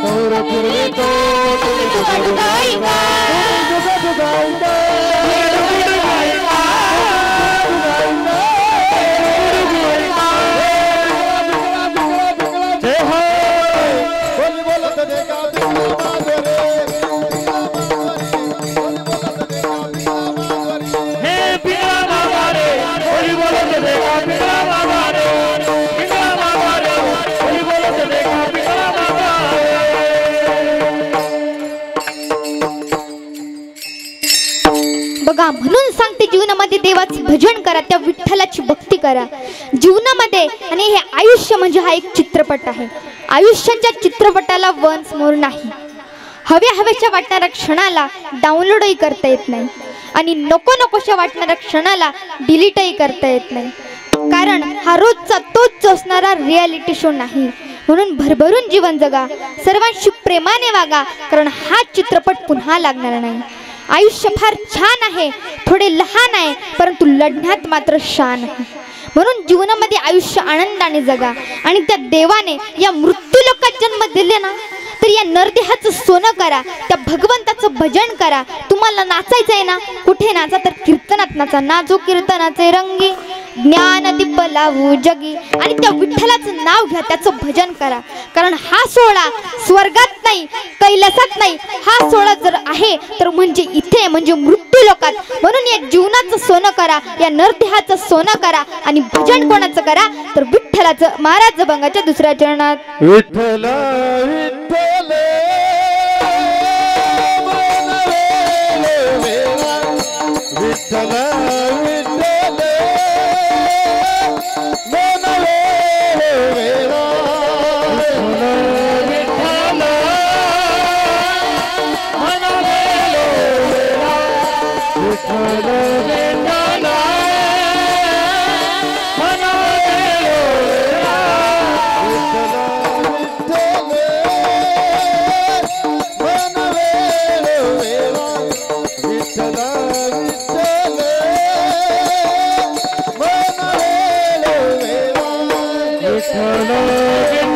गौर फिरवे तो तुम्ही दुग दुगाईका दुग दुगाईका जय हो बोली बोलत देखा बिना माधुरे बोली बोलत देखा बिना माधुरे हे पिंगला मामारे बोली बोलत देखा पिंगला मामारे पिंगला मामारे बोली बोलत देखा पिंगला मामारे बघा म्हणून सांगते जीवनामध्ये देवाचं भजन करा त्या विठ्ठलाची भक्ती करा जीवनामध्ये आणि हे आयुष्य म्हणजे हा एक चित्रपट आहे आयुष्याच्या चित्रपटाला वन्स मोर नाही हव्याच्या वाटणाऱ्या क्षणाला डाउनलोडही करता येत नाही आणि नको नकोशा वाटणाऱ्या क्षणाला डिलीटही करता येत नाही कारण हा रोजचा तोच असणारा रियालिटी शो नाही म्हणून भरभरून जीवन जगा सर्वांशी प्रेमाने वागा कारण हा चित्रपट पुन्हा लागणार नाही आयुष्य फार छान आहे थोडे लहान आहे परंतु लढण्यात मात्र शान आहे म्हणून जीवनामध्ये आयुष्य आनंदाने जगा आणि त्या देवाने या मृत्यू लोकात जन्म दिले ना तर या नरदेहाचं सोनं करा त्या भगवंताचं भजन करा तुम्हाला नाचायचं आहे ना कुठे नाचा तर कीर्तनात नाचा नाचो कीर्तनाचे रंगी ज्ञान दीप लावू जगी आणि त्या विठ्ठलाचं नाव घ्या त्याचं भजन करा कारण हा सोहळा स्वर्गात नाही कैलासात नाही हा सोहळा जर आहे तर म्हणजे इथे म्हणजे मृत्यू लोकात म्हणून या जीवनाचं सोनं करा या नरदेहाचं सोनं करा आणि भजन कोणाचं करा तर विठ्ठलाचं महाराज जभंगाच्या दुसऱ्या चरणात विठ्ठल विठ्ठल विठ्ठल सोहळा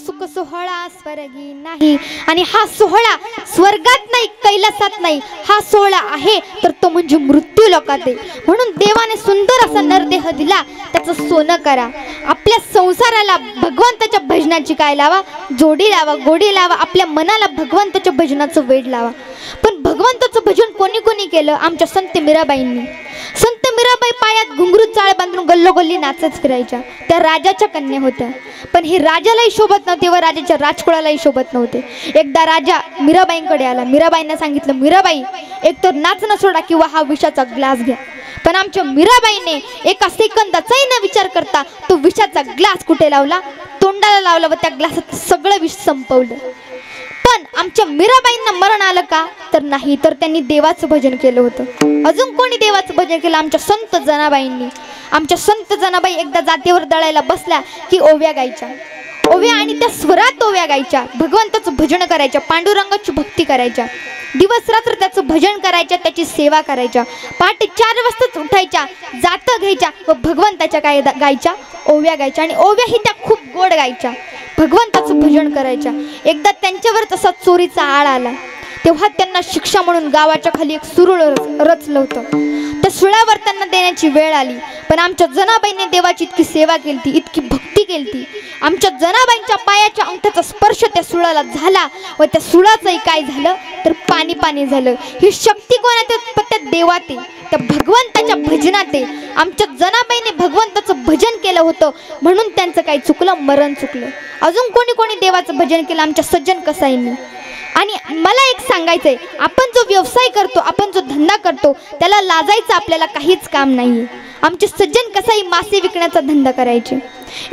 सुख सोहळा स्वर्गी नाही, आणि हा सोहळा स्वर्गात नाही, कैलासात नाही, हा सोहळा आहे तर तो म्हणजे मृत्यू लोकात आहे. म्हणून देवाने सुंदर असा नरदेह दिला, त्याचं सोनं करा. आपल्या संसाराला भगवंताच्या भजनाची काय लावा, जोडी लावा, गोडी लावा. आपल्या मनाला भगवंताच्या भजनाचं वेड लावा. पण भगवंताचं भजन कोणी कोणी केलं? आमच्या संत मीराबाईंनी. संत मीराबाई पायात घुंगरू चाळ बांधून गल्लोगल्ली नाचत फिरायच्या. त्या राजाच्या कन्या होत्या, पण ही राजालाही शोभत नव्हते व राजाच्या राजकुळालाही शोभत नव्हते. एकदा राजा मीराबाईंकडे आला. मीराबाईंना सांगितलं, मीराबाई एकतर नाचणं सोडा किंवा हा विषाचा ग्लास घ्या. पण आमच्या मीराबाईने एका सेकंदाचाही न विचार करता तो विषाचा ग्लास कुठे लावला? तोंडाला लावला व त्या ग्लासात सगळं विष संपवलं. पण आमच्या मीराबाईंना मरण आलं का? तर नाही, तर त्यांनी देवाचं भजन केलं होतं. अजून कोणी देवाचं भजन केलं? आमच्या संत जनाबाईंनी. आमच्या संत जनाबाई एकदा जातीवर दळायला बसल्या की ओव्या गायच्या. ओव्या आणि त्या स्वरात ओव्या गायच्या, भगवंताचं भजन करायच्या, पांडुरंगाची भक्ती करायच्या, दिवस रात्र त्याचं भजन करायच्या, त्याची सेवा करायच्या. पहाटे 4 वाजताच उठायच्या, जातं घ्यायच्या व भगवंताच्या काय गायच्या? ओव्या गायच्या. आणि ओव्या ही त्या खूप गोड गायच्या, भगवंताचं भजन करायच्या. एकदा त्यांच्यावर तसा चोरीचा आळ आला, तेव्हा त्यांना शिक्षा म्हणून गावाच्या खाली एक सुरूळ रचलं होतं. त्या सुळावर त्यांना देण्याची वेळ आली. पण आमच्या जनाबाईंनी देवाची इतकी सेवा केली, इतकी भक्ती केली. आमच्या जनाबाईंच्या पायाच्या अंगठ्याचा स्पर्श त्या सुळाला झाला व त्या सुळाचंही काय झालं तर पाणी पाणी झालं. ही शक्ती कोणात? त्या देवात आहे, त्या भगवंताच्या भजनात आहे. आमच्या जनाबाईने भगवंताचं भजन केलं होतं म्हणून त्यांचं काय चुकलं? मरण चुकलं. अजून कोणी कोणी देवाचं भजन केलं? आमच्या सज्जन कसाईंनी. आणि मला एक सांगायचंय, आपण जो व्यवसाय करतो, आपण जो धंदा करतो, त्याला लाजायचं आपल्याला काहीच काम नाहीये. आमचे सज्जन कसाई मासे विकण्याचा धंदा करायचे.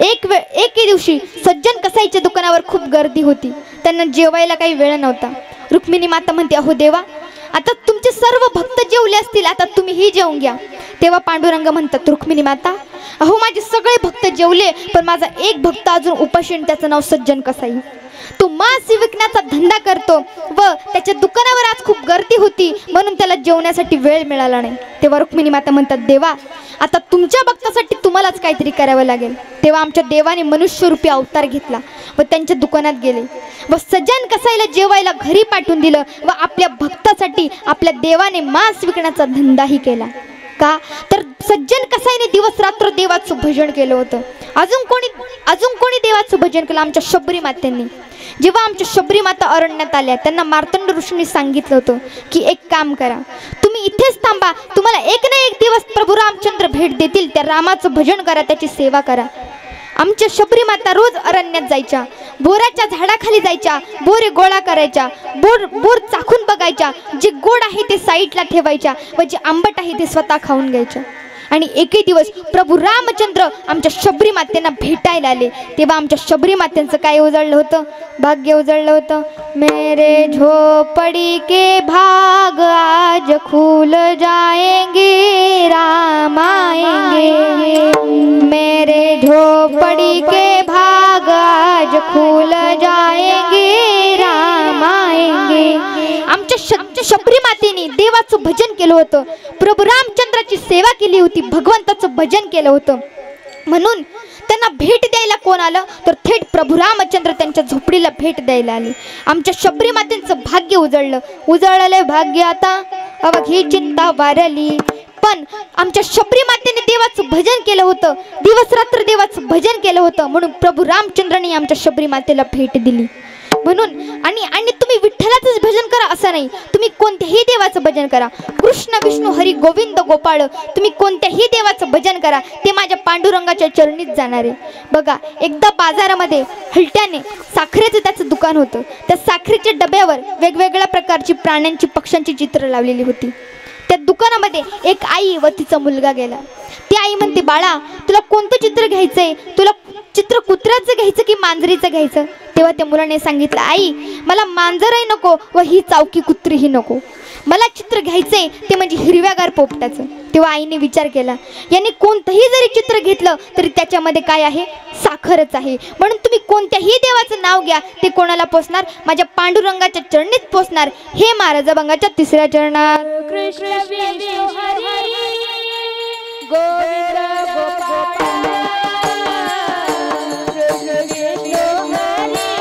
एके दिवशी सज्जन कसाईच्या दुकानावर खूप गर्दी होती. त्यांना जेवायला काही वेळ नव्हता. रुक्मिणी माता म्हणते, अहो देवा, आता तुमचे सर्व भक्त जेवले असतील, आता तुम्हीही जेवून घ्या. तेव्हा पांडुरंग म्हणतात, रुक्मिणी माता, अहो माझे सगळे भक्त जेवले, पण माझा एक भक्त अजून उपाशी, त्याचं नाव सज्जन कसाई. तो मांस विकण्याचा धंदा करतो व त्याच्या दुकानावर आज खूप गर्दी होती म्हणून त्याला जेवण्यासाठी वेळ मिळाला नाही. तेव्हा रुक्मिणी माता म्हणतात, देवा, आता तुमच्या भक्तासाठी तुम्हालाच काहीतरी करावं लागेल. तेव्हा आमच्या देवाने मनुष्यरूपी अवतार घेतला व त्यांच्या दुकानात गेले व सज्जन कसाईला जेवायला घरी पाठवून दिलं व आपल्या भक्तासाठी आपल्या देवाने मांस विकण्याचा धंदाही केला. का? तर सज्जन कसाईने दिवस रात्र देवाचं भजन केलं होतं. अजून कोणी देवाचं भजन केलं? आमच्या शबरी मात्यांनी. जेव्हा आमच्या शबरी माता अरण्यात आल्या, त्यांना मार्तंड ऋषींनी सांगितलं होतं की एक काम करा, तुम्ही इथेच थांबा, तुम्हाला एक ना एक दिवस प्रभू रामचंद्र भेट देतील, त्या रामाचं भजन करा, त्याची सेवा करा. आमच्या शबरी माता रोज अरण्यात जायच्या, बोराच्या झाडाखाली जायच्या, बोरे गोळा करायच्या, बोर चाखून बघायच्या, जे गोड आहे ते साईडला ठेवायच्या व जे आंबट आहे ते स्वतः खाऊन घ्यायच्या. आणि एके दिवस प्रभू रामचंद्र आमच्या शबरी मातेंना भेटायला आले. तेव्हा आमच्या शबरी मातेंचं काय उजळलं होतं? भाग्य उजळलं होतं. मेरे झोपड़ी के भाग आज खुल जाएंगे, राम आएंगे. मेरे झोपड़ी के भाग आज खुल जाएंगे, राम आएंगे. आमच्या शबरी मातेने देवाचं भजन केलं होतं, प्रभू रामचंद्राची सेवा केली होती, भगवंताचं भजन केलं होतं. म्हणून त्यांना भेट द्यायला कोण आलं? तर थेट प्रभू रामचंद्र त्यांच्या झोपडीला भेट द्यायला आले. आमच्या शबरी मातेंचं भाग्य उजळलं भाग्य आता अवघी चिंता वारली. पण आमच्या शबरी मातेने देवाचं भजन केलं होतं, दिवस रात्र देवाचं भजन केलं होतं, म्हणून प्रभू रामचंद्राने आमच्या शबरी मातेला भेट दिली. म्हणून आणि तुम्ही विठ्ठलाचंच भजन करा असं नाही, तुम्ही कोणत्याही देवाचं भजन करा. कृष्ण विष्णू हरी गोविंद गोपाळ, तुम्ही कोणत्याही देवाचं भजन करा, ते माझ्या पांडुरंगाच्या चरणीत जाणार आहे. बघा, एकदा बाजारामध्ये हलट्याने साखरेचं त्याचं दुकान होतं. त्या साखरेच्या डब्यावर वेगवेगळ्या प्रकारची प्राण्यांची, पक्ष्यांची चित्र लावलेली होती. त्या दुकानामध्ये एक आई व तिचा मुलगा गेला. ती आई म्हणते, बाळा, तुला कोणतं चित्र घ्यायचंय? तुला चित्र कुत्र्याचं घ्यायचं की मांजरीचं घ्यायचं? तेव्हा त्या मुलाने सांगितलं, आई, मला मांजरही नको व ही चावकी कुत्रीही नको, मला चित्र घ्यायचंय ते म्हणजे हिरव्यागार पोपटाचं. तेव्हा आईने विचार केला, याने कोणतंही जरी चित्र घेतलं तरी त्याच्यामध्ये काय आहे? साखरच आहे. म्हणून तुम्ही कोणत्याही देवाचं नाव घ्या, ते कोणाला पोचणार? माझ्या पांडुरंगाच्या चरणीत पोचणार. हे महाराज अभंगाच्या 3ऱ्या चरणात. कृष्ण विष्णू हरी गोविंद गोपाळ, कृष्ण विष्णू हरी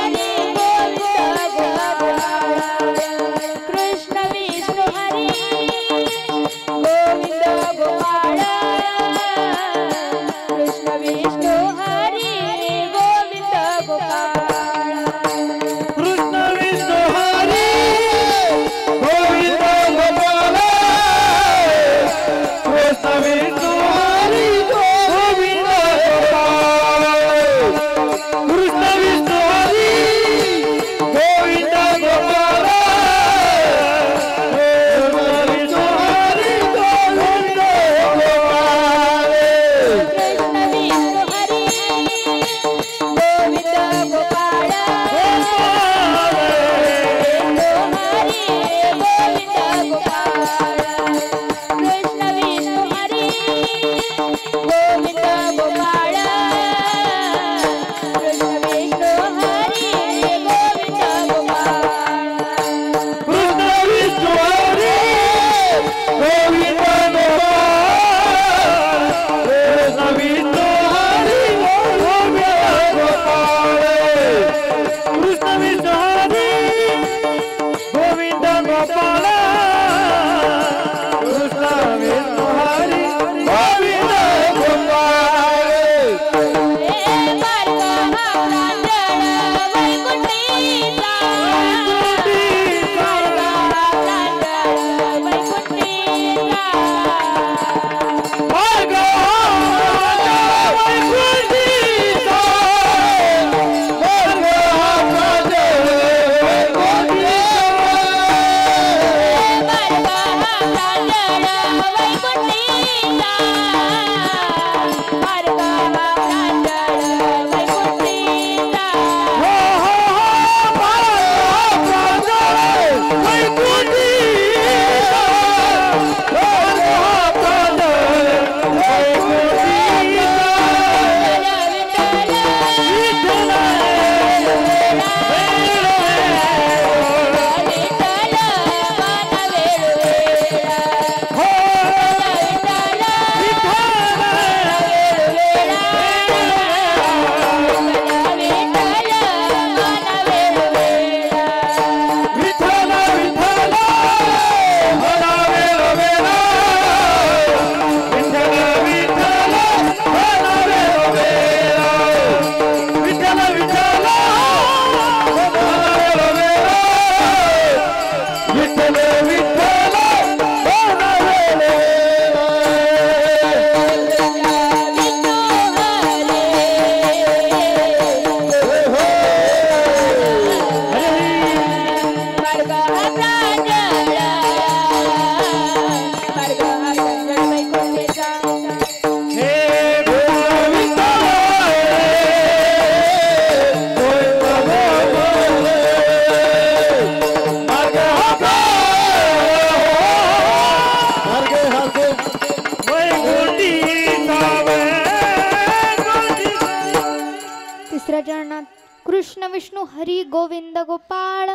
कृष्ण विष्णू हरी गोविंद गोपाळ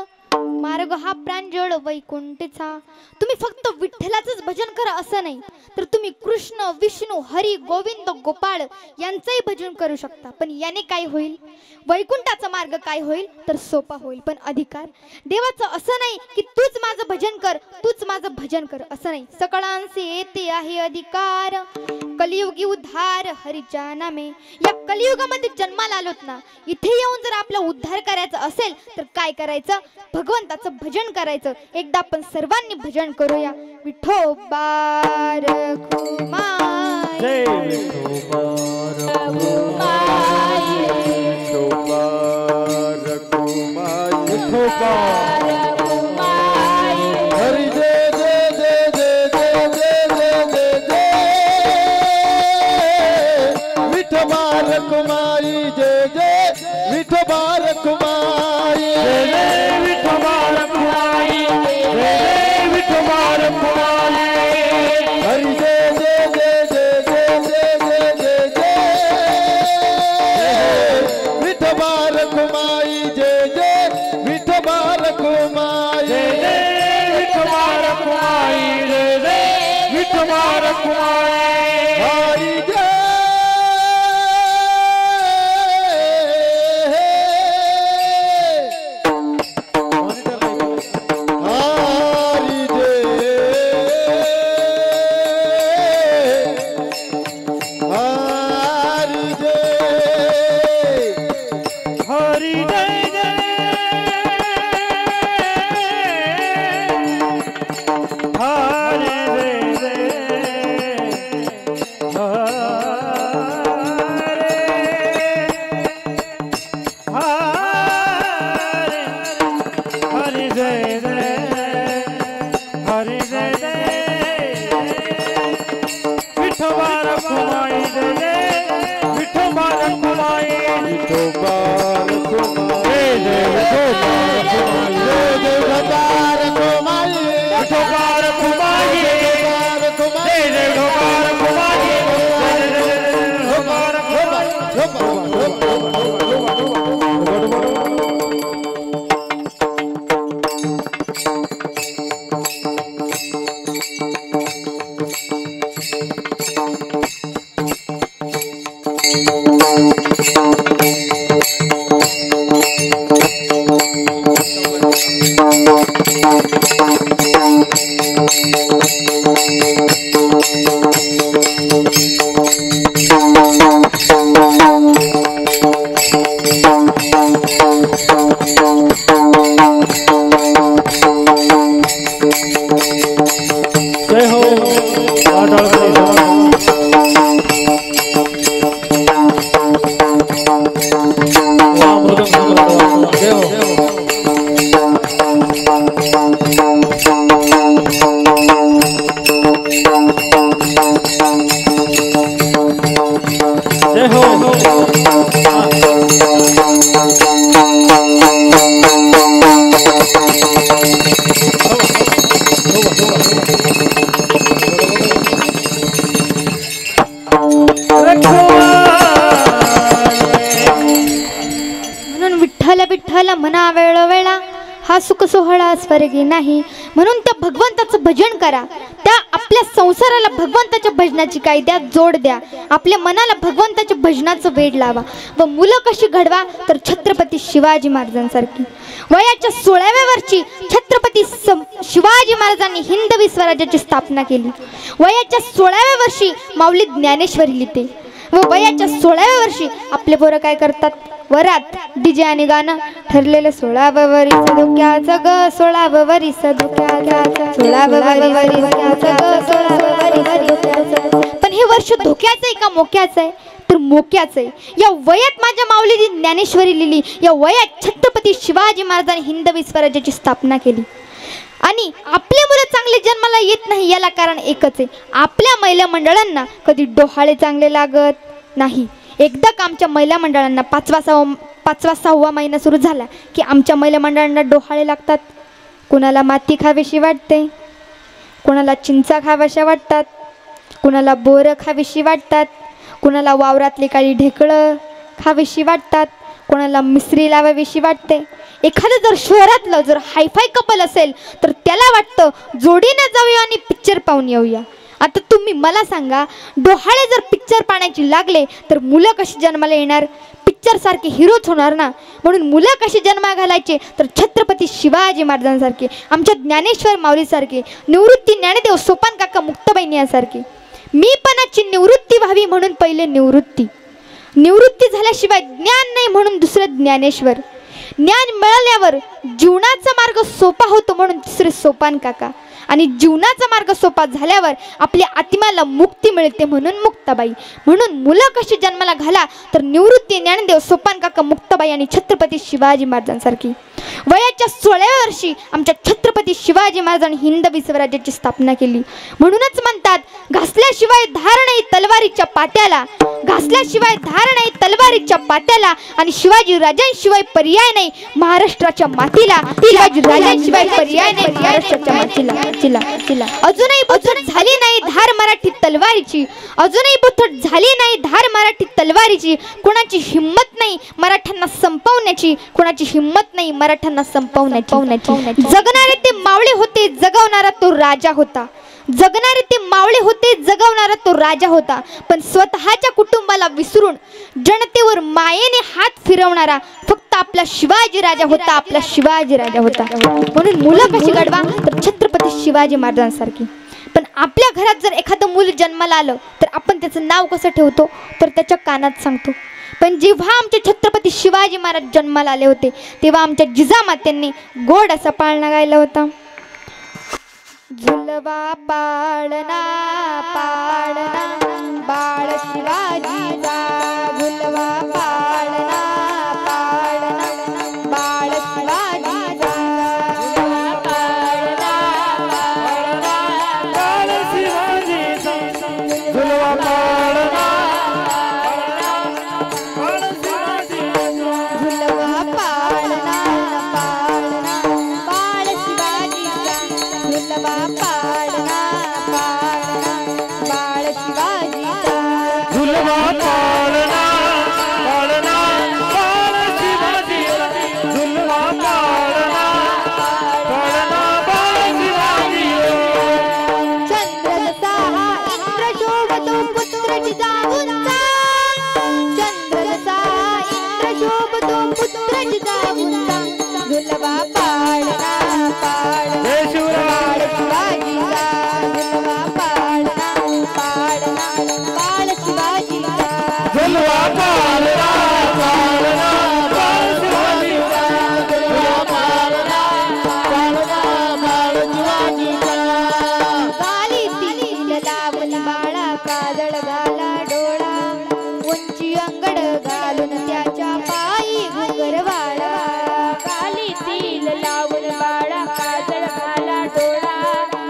मार्ग हा प्रांजळ वैकुंठीचा. तुम्ही फक्त विठ्ठलाचंच भजन करा असं नाही, तर तुम्ही कृष्ण विष्णू हरी गोविंद गोपाळ यांचंही भजन करू शकता. पण याने काय होईल? वैकुंठाचा मार्ग काय होईल? तर सोपा होईल. पण अधिकार देवाचं असं नाही की तूच माझं भजन कर, तूच माझं भजन कर असं नाही. सकळांचे येते आहे अधिकार, कलियुगी उद्धार हरीच्या नामे. या कलियुगामध्ये जन्माला आलोत ना, इथे येऊन जर आपला उद्धार करायचा असेल तर काय करायचं? भगवंताचं भजन करायचं. एकदा आपण सर्वांनी भजन करूया. विठोबा रखुमाई, जय विठोबा रखुमाई, विठोबा हरी जय जय जय जय जय जय जय जय जय विठोबा रखुमाई, जय जय विठोबा रखुमाई, जय जय विठोबा रखुमाई, जय जय विठोबा रखुमाई. हरी जय जय जय जय जय जय जय जय जय विठोबा रखुमाई, जय जय विठोबा रखुमाई, जय जय विठोबा रखुमाई, जय जय विठोबा रखुमाई. हरी जय हरी जय जय हरी जय जय हरी जय जय हरी जय जय विठोबा रखुमाई, जय जय विठोबा रखुमाई. विठोबा रखुमाई, जय जय विठोबा रखुमाई, जय जय विठोबा रखुमाई, विठोबा रखुमाई, जय जय विठोबा रखुमाई, जय जय विठोबा रखुमाई. जय हो जय हो म्हणून विठ्ठल विठ्ठल म्हणा वेळोवेळा, हा सुख सोहळा स्वर्गी नाही. म्हणून त्या भगवंताचं भजन करा. त्या आपल्या संसाराला भगवंताच्या भजनाची काय द्या, जोड द्या. आपल्या मनाला भगवंताच्या भजनाचं वेड लावा. व मुलं कशी घडवा? तर छत्रपती शिवाजी महाराजांसारखी. वयाच्या 16व्या वर्षी छत्रपती शिवाजी महाराजांनी हिंदवी स्वराज्याची स्थापना केली. वयाच्या 16व्या वर्षी माऊली ज्ञानेश्वरी लिहिते. व वयाच्या 16व्या वर्षी आपले पोरं काय करतात? वरात डीजे आणि गाणं. ठरलेलं 16वं वरीस धोक्याचं ग, 16वं वरीस धोक्याचं, 16वं वरीस धोक्याचं ग, 16वं वरीस धोक्याचं. पण हे वर्ष धोक्याचं आहे का मोक्याचं आहे? तर मोक्याचं आहे. या वयात माझ्या माऊलीने ज्ञानेश्वरी लिहिली. या वयात छत्रपती शिवाजी महाराजांनी हिंदवी स्वराज्याची स्थापना केली. आणि आपले मुलं चांगले जन्माला येत नाही याला कारण एकच आहे, आपल्या महिला मंडळांना कधी डोहाळे चांगले लागत नाही. एकदा का आमच्या महिला मंडळांना 5वा-6वा महिना सुरू झाला की आमच्या महिला मंडळांना डोहाळे लागतात. कुणाला माती खावीशी वाटते, कुणाला चिंचा खाव्याशा वाटतात, कुणाला बोरं खावीशी वाटतात, कुणाला वावरातली काळी ढेकळं खावीशी वाटतात, कोणाला मिसरी लावावीशी वाटते. एखादं जर शहरातलं जर हायफाय कपल असेल तर त्याला वाटतं जोडीने जाऊया आणि पिक्चर पाहून येऊया. आता तुम्ही मला सांगा, डोहाळे जर पिक्चर पाहण्याची लागले तर मुलं कशी जन्माला येणार? पिक्चर सारखे हिरोच होणार ना. म्हणून मुलं कशी जन्मा घालायचे तर छत्रपती शिवाजी महाराजांसारखे, आमच्या ज्ञानेश्वर माऊलीसारखे, निवृत्ती ज्ञानदेव सोपान काका मुक्ताबाई यासारखे. मी पणाची निवृत्ती व्हावी म्हणून पहिले निवृत्ती झाल्याशिवाय ज्ञान नाही म्हणून दुसरं ज्ञानेश्वर. ज्ञान मिळाल्यावर जीवनाचा मार्ग सोपा होतो म्हणून तिसरे सोपान काका. आणि जीवनाचा मार्ग सोपा झाल्यावर आपल्या आत्म्याला मुक्ती मिळते म्हणून मुक्ताबाई. म्हणून मुलं कशी जन्माला घाला तर निवृत्ती ज्ञानदेव सोपान काका मुक्ताबाई आणि छत्रपती शिवाजी महाराजांसारखी. वयाच्या 16व्या वर्षी आमच्या छत्रपती शिवाजी महाराजांनी हिंदवी स्वराज्याची स्थापना केली. म्हणूनच म्हणतात, घासल्याशिवाय धार नाही तलवारीच्या पात्याला, घासल्याशिवाय धार नाही तलवारीच्या पात्याला, आणि शिवाजी राजांशिवाय पर्याय नाही महाराष्ट्राच्या मातीला, शिवाजी राजांशिवाय पर्याय नाही महाराष्ट्राच्या मातीला. अजूनही बुथट झाली नाही धार मराठी तलवारीची, अजूनही बुथट झाली नाही धार मराठी तलवारीची. कोणाची हिम्मत नाही मराठ्यांना संपवण्याची, कोणाची हिम्मत नाही मराठ्यांना संपवण्याची. जगणारे ते मावळे होते, जगवणारा तो राजा होता. जगणारे ते मावळे होते, जगवणारा तो राजा होता. पण स्वतःच्या कुटुंबाला विसरून जनतेवर मायेने हात फिरवणारा फक्त आपला शिवाजी राजा होता, आपला शिवाजी राजा होता. म्हणून मुलं कशी घडवा तर छत्रपती शिवाजी महाराजांसारखी. पण आपल्या घरात जर एखादं मूल जन्माला आलं तर आपण त्याचं नाव कसं ठेवतो तर त्याच्या कानात सांगतो. पण जेव्हा आमचे छत्रपती शिवाजी महाराज जन्माला आले होते तेव्हा आमच्या जिजामात्यांनी गोड असा पाळणा गायला होता. झुलवा पाळणा पाळणा बाळ शिवाजीचा, झुलवा पाळणा पाळणा बाळ शिवाजीचा, झुलवा पाळणा पाळणा बाळ शिवाजीचा, झुलवा पाळणा बाळ शिवाजीचा, झुलवा पाळणा पाळणा बाळ शिवाजीचा, झुलवा पाळणा पाळणा बाळ शिवाजीचा, झुलवा पाळणा पाळणा बाळ शिवाजीचा, झुलवा पाळणा पाळणा बाळ शिवाजीचा. चंद्र जसा इंद्र शोभतो पुत्र जिजाऊंचा, चंद्र जसा इंद्र शोभतो पुत्र जिजाऊंचा, झुलवा पाळणा पाळणा जय शिवराय. बाळ शिवाजीचा, झुलवा पाळणा पाळणा बाळ शिवाजीचा, झुलवा पाळणा पाळणा बाळ शिवाजीचा, झुलवा पाळणा पाळणा बाळ शिवाजीचा. गाली तिल लावून बाळा काजळ घाला डोळा, उंची अंगड घालून त्याच्या पायी घुंगर वाळा, काली तिल लावून बाळा काजळ घाला डोळा,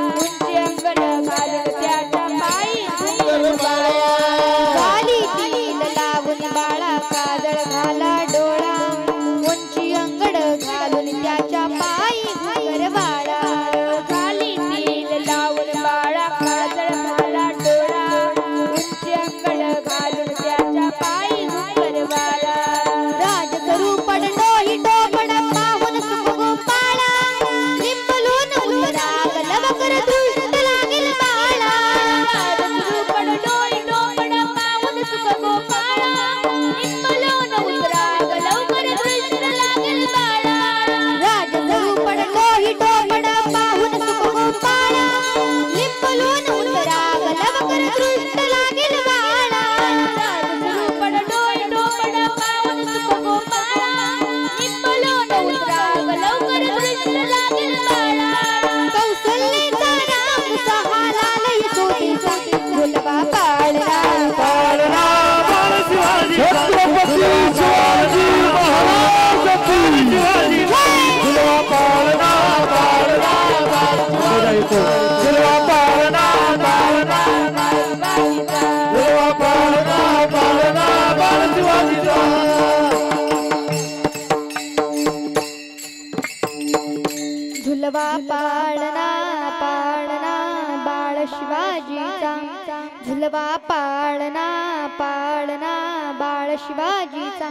उंची अंगड घालून त्याच्या पायी घुंगर वाळा. गाली तिल लावून बाळा काजळ घाला डोळा, उंची अंगड घालून त्याच्या पायी घुंगर वाळा, काली तिल लावून बाळा काजळ घाला डोळा, उंची अंगड घालून त्याच्या पायी घुंगर वाळा. राजस्वरूप डोही डोपण पाहून सुखगोपाळा, निंबलून उतराग लवकर दृष्ट लागेल बाळा, राजरूपण डोई डोपण पाहून सुख गोपाळा, निंबलोन उतराग लवकर दृष्ट लागेल बाळा. राजस्वरूप डोही डोपण पाहून सुखगोपाळा, निंबलून उतराग लवकर दृष्ट लागेल बाळा, राजरूपण डोई डोपण पाहून सुख गोपाळा, निंबलोन उतराग लवकर दृष्ट लागेल बाळा. कौसल्याचा नाम सहाला लय सोतीचा, झुलवा पाळणा पाळणा बाळ शिवाजीचा, छत्रपती शिवाजी महाराजांची, झुलवा पाळणा पाळणा बाळ शिवाजीचा, झुलवा पाळणा पाळणा झुलवा पाळणा पाळणा बाळ शिवाजीचा. झुलवा पाळणा पाळणा बाळ शिवाजीचा, झुलवा पाळणा पाळणा बाळ शिवाजीचा,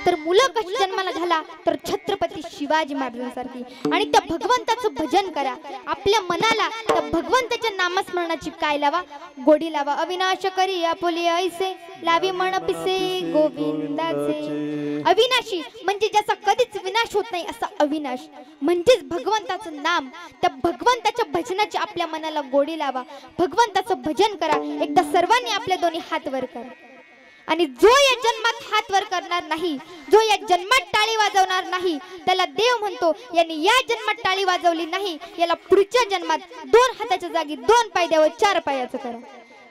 तर मुलं कशी जन्माला घाला तर छत्रपती शिवाजी महाराजांसारखी आणि त्या भगवंताचं भजन करा. आपल्या मनाला त्या भगवंताच्या नामस्मरणाची काय लावा, गोडी लावा. अविनाश करी आपुले ऐसे लावी मन पिसे गोविंदाचे. अविनाशी म्हणजे ज्याचा कधीच विनाश होत नाही असा अविनाश म्हणजेच भगवंताचं नाम. त्या भगवंताच्या भजनाची आपल्या मनाला गोडी लावा, भगवंताचं भजन करा. एकदा सर्वांनी आपले दोन्ही हात वर करा. आणि जो या जन्मात हात वर करणार नाही, जो या जन्मात टाळी वाजवणार नाही, त्याला देव म्हणतो यांनी या जन्मात टाळी वाजवली नाही, याला पुढच्या जन्मात 2 हाताच्या जागी 2 पाय द्यावं, 4 पायाचं करा.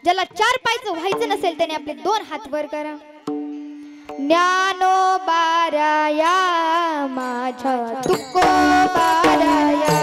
ज्याला 4 पायचं व्हायचं नसेल त्याने आपले 2 हात वर करा. ज्ञानोबाराया माझ्या तुकोबाराया,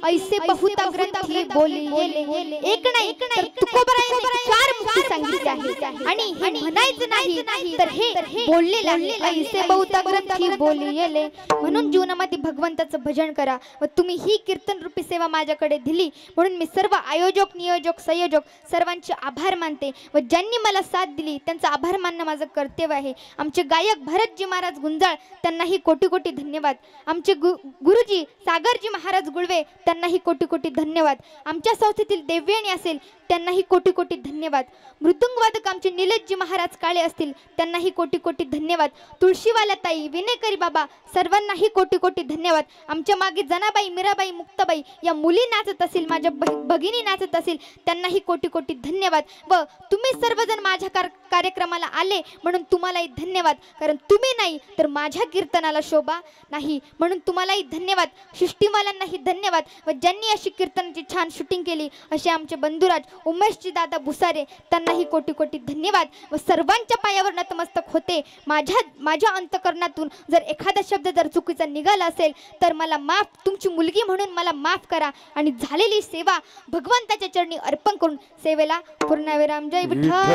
ऐसे बहुता ग्रंथी बोली एक नाही तर तुकोबरायांनी 4 मुक्ती सांगितल्या आहेत आणि हे म्हणायचं नाही तर हे बोललेलं आहे. ऐसे बहुता ग्रंथी बोली म्हणून जीवनामध्ये भगवंताचं भजन करा. व तुम्ही ही कीर्तन रूपी सेवा माझ्याकडे दिली म्हणून मी सर्व आयोजक नियोजक संयोजक सर्वांचे आभार मानते व ज्यांनी मला साथ दिली त्यांचा आभार मानणं माझं कर्तव्य आहे. आमचे गायक भरतजी महाराज गुंजाळ त्यांनाही कोटी कोटी धन्यवाद. आमचे गुरुजी सागरजी महाराज गुळवे त्यांनाही कोटी कोटी धन्यवाद. आमच्या संस्थेतील देव्याणी असेल त्यांनाही कोटी कोटी धन्यवाद. मृदुंगवादक आमचे निलेशजी महाराज काळे असतील त्यांनाही कोटी कोटी धन्यवाद. तुळशीवाल्या ताई विनेकरी बाबा सर्वांनाही कोटी कोटी धन्यवाद. आमच्या मागे जनाबाई मीराबाई मुक्ताबाई या मुली नाचत असतील माझ्या भगिनी नाचत असतील त्यांनाही कोटी कोटी धन्यवाद. व तुम्ही सर्वजण माझ्या कार्यक्रमाला आले म्हणून तुम्हालाही धन्यवाद. कारण तुम्ही नाही तर माझ्या कीर्तनाला शोभा नाही म्हणून तुम्हालाही धन्यवाद. सृष्टीवाल्यांनाही धन्यवाद. व ज्यांनी अशी कीर्तनाची छान शूटिंग केली असे आमचे बंधुराज उमेशजी दादा भुसारे त्यांनाही कोटी कोटी धन्यवाद. व सर्वांच्या पायावर नतमस्तक होते. माझ्या अंतकरणातून जर एखादा शब्द जर चुकीचा निघाला असेल तर मला माफ, तुमची मुलगी म्हणून मला माफ करा आणि झालेली सेवा भगवंताच्या चरणी अर्पण करून सेवेला पूर्णविराम. जय विठ्ठल.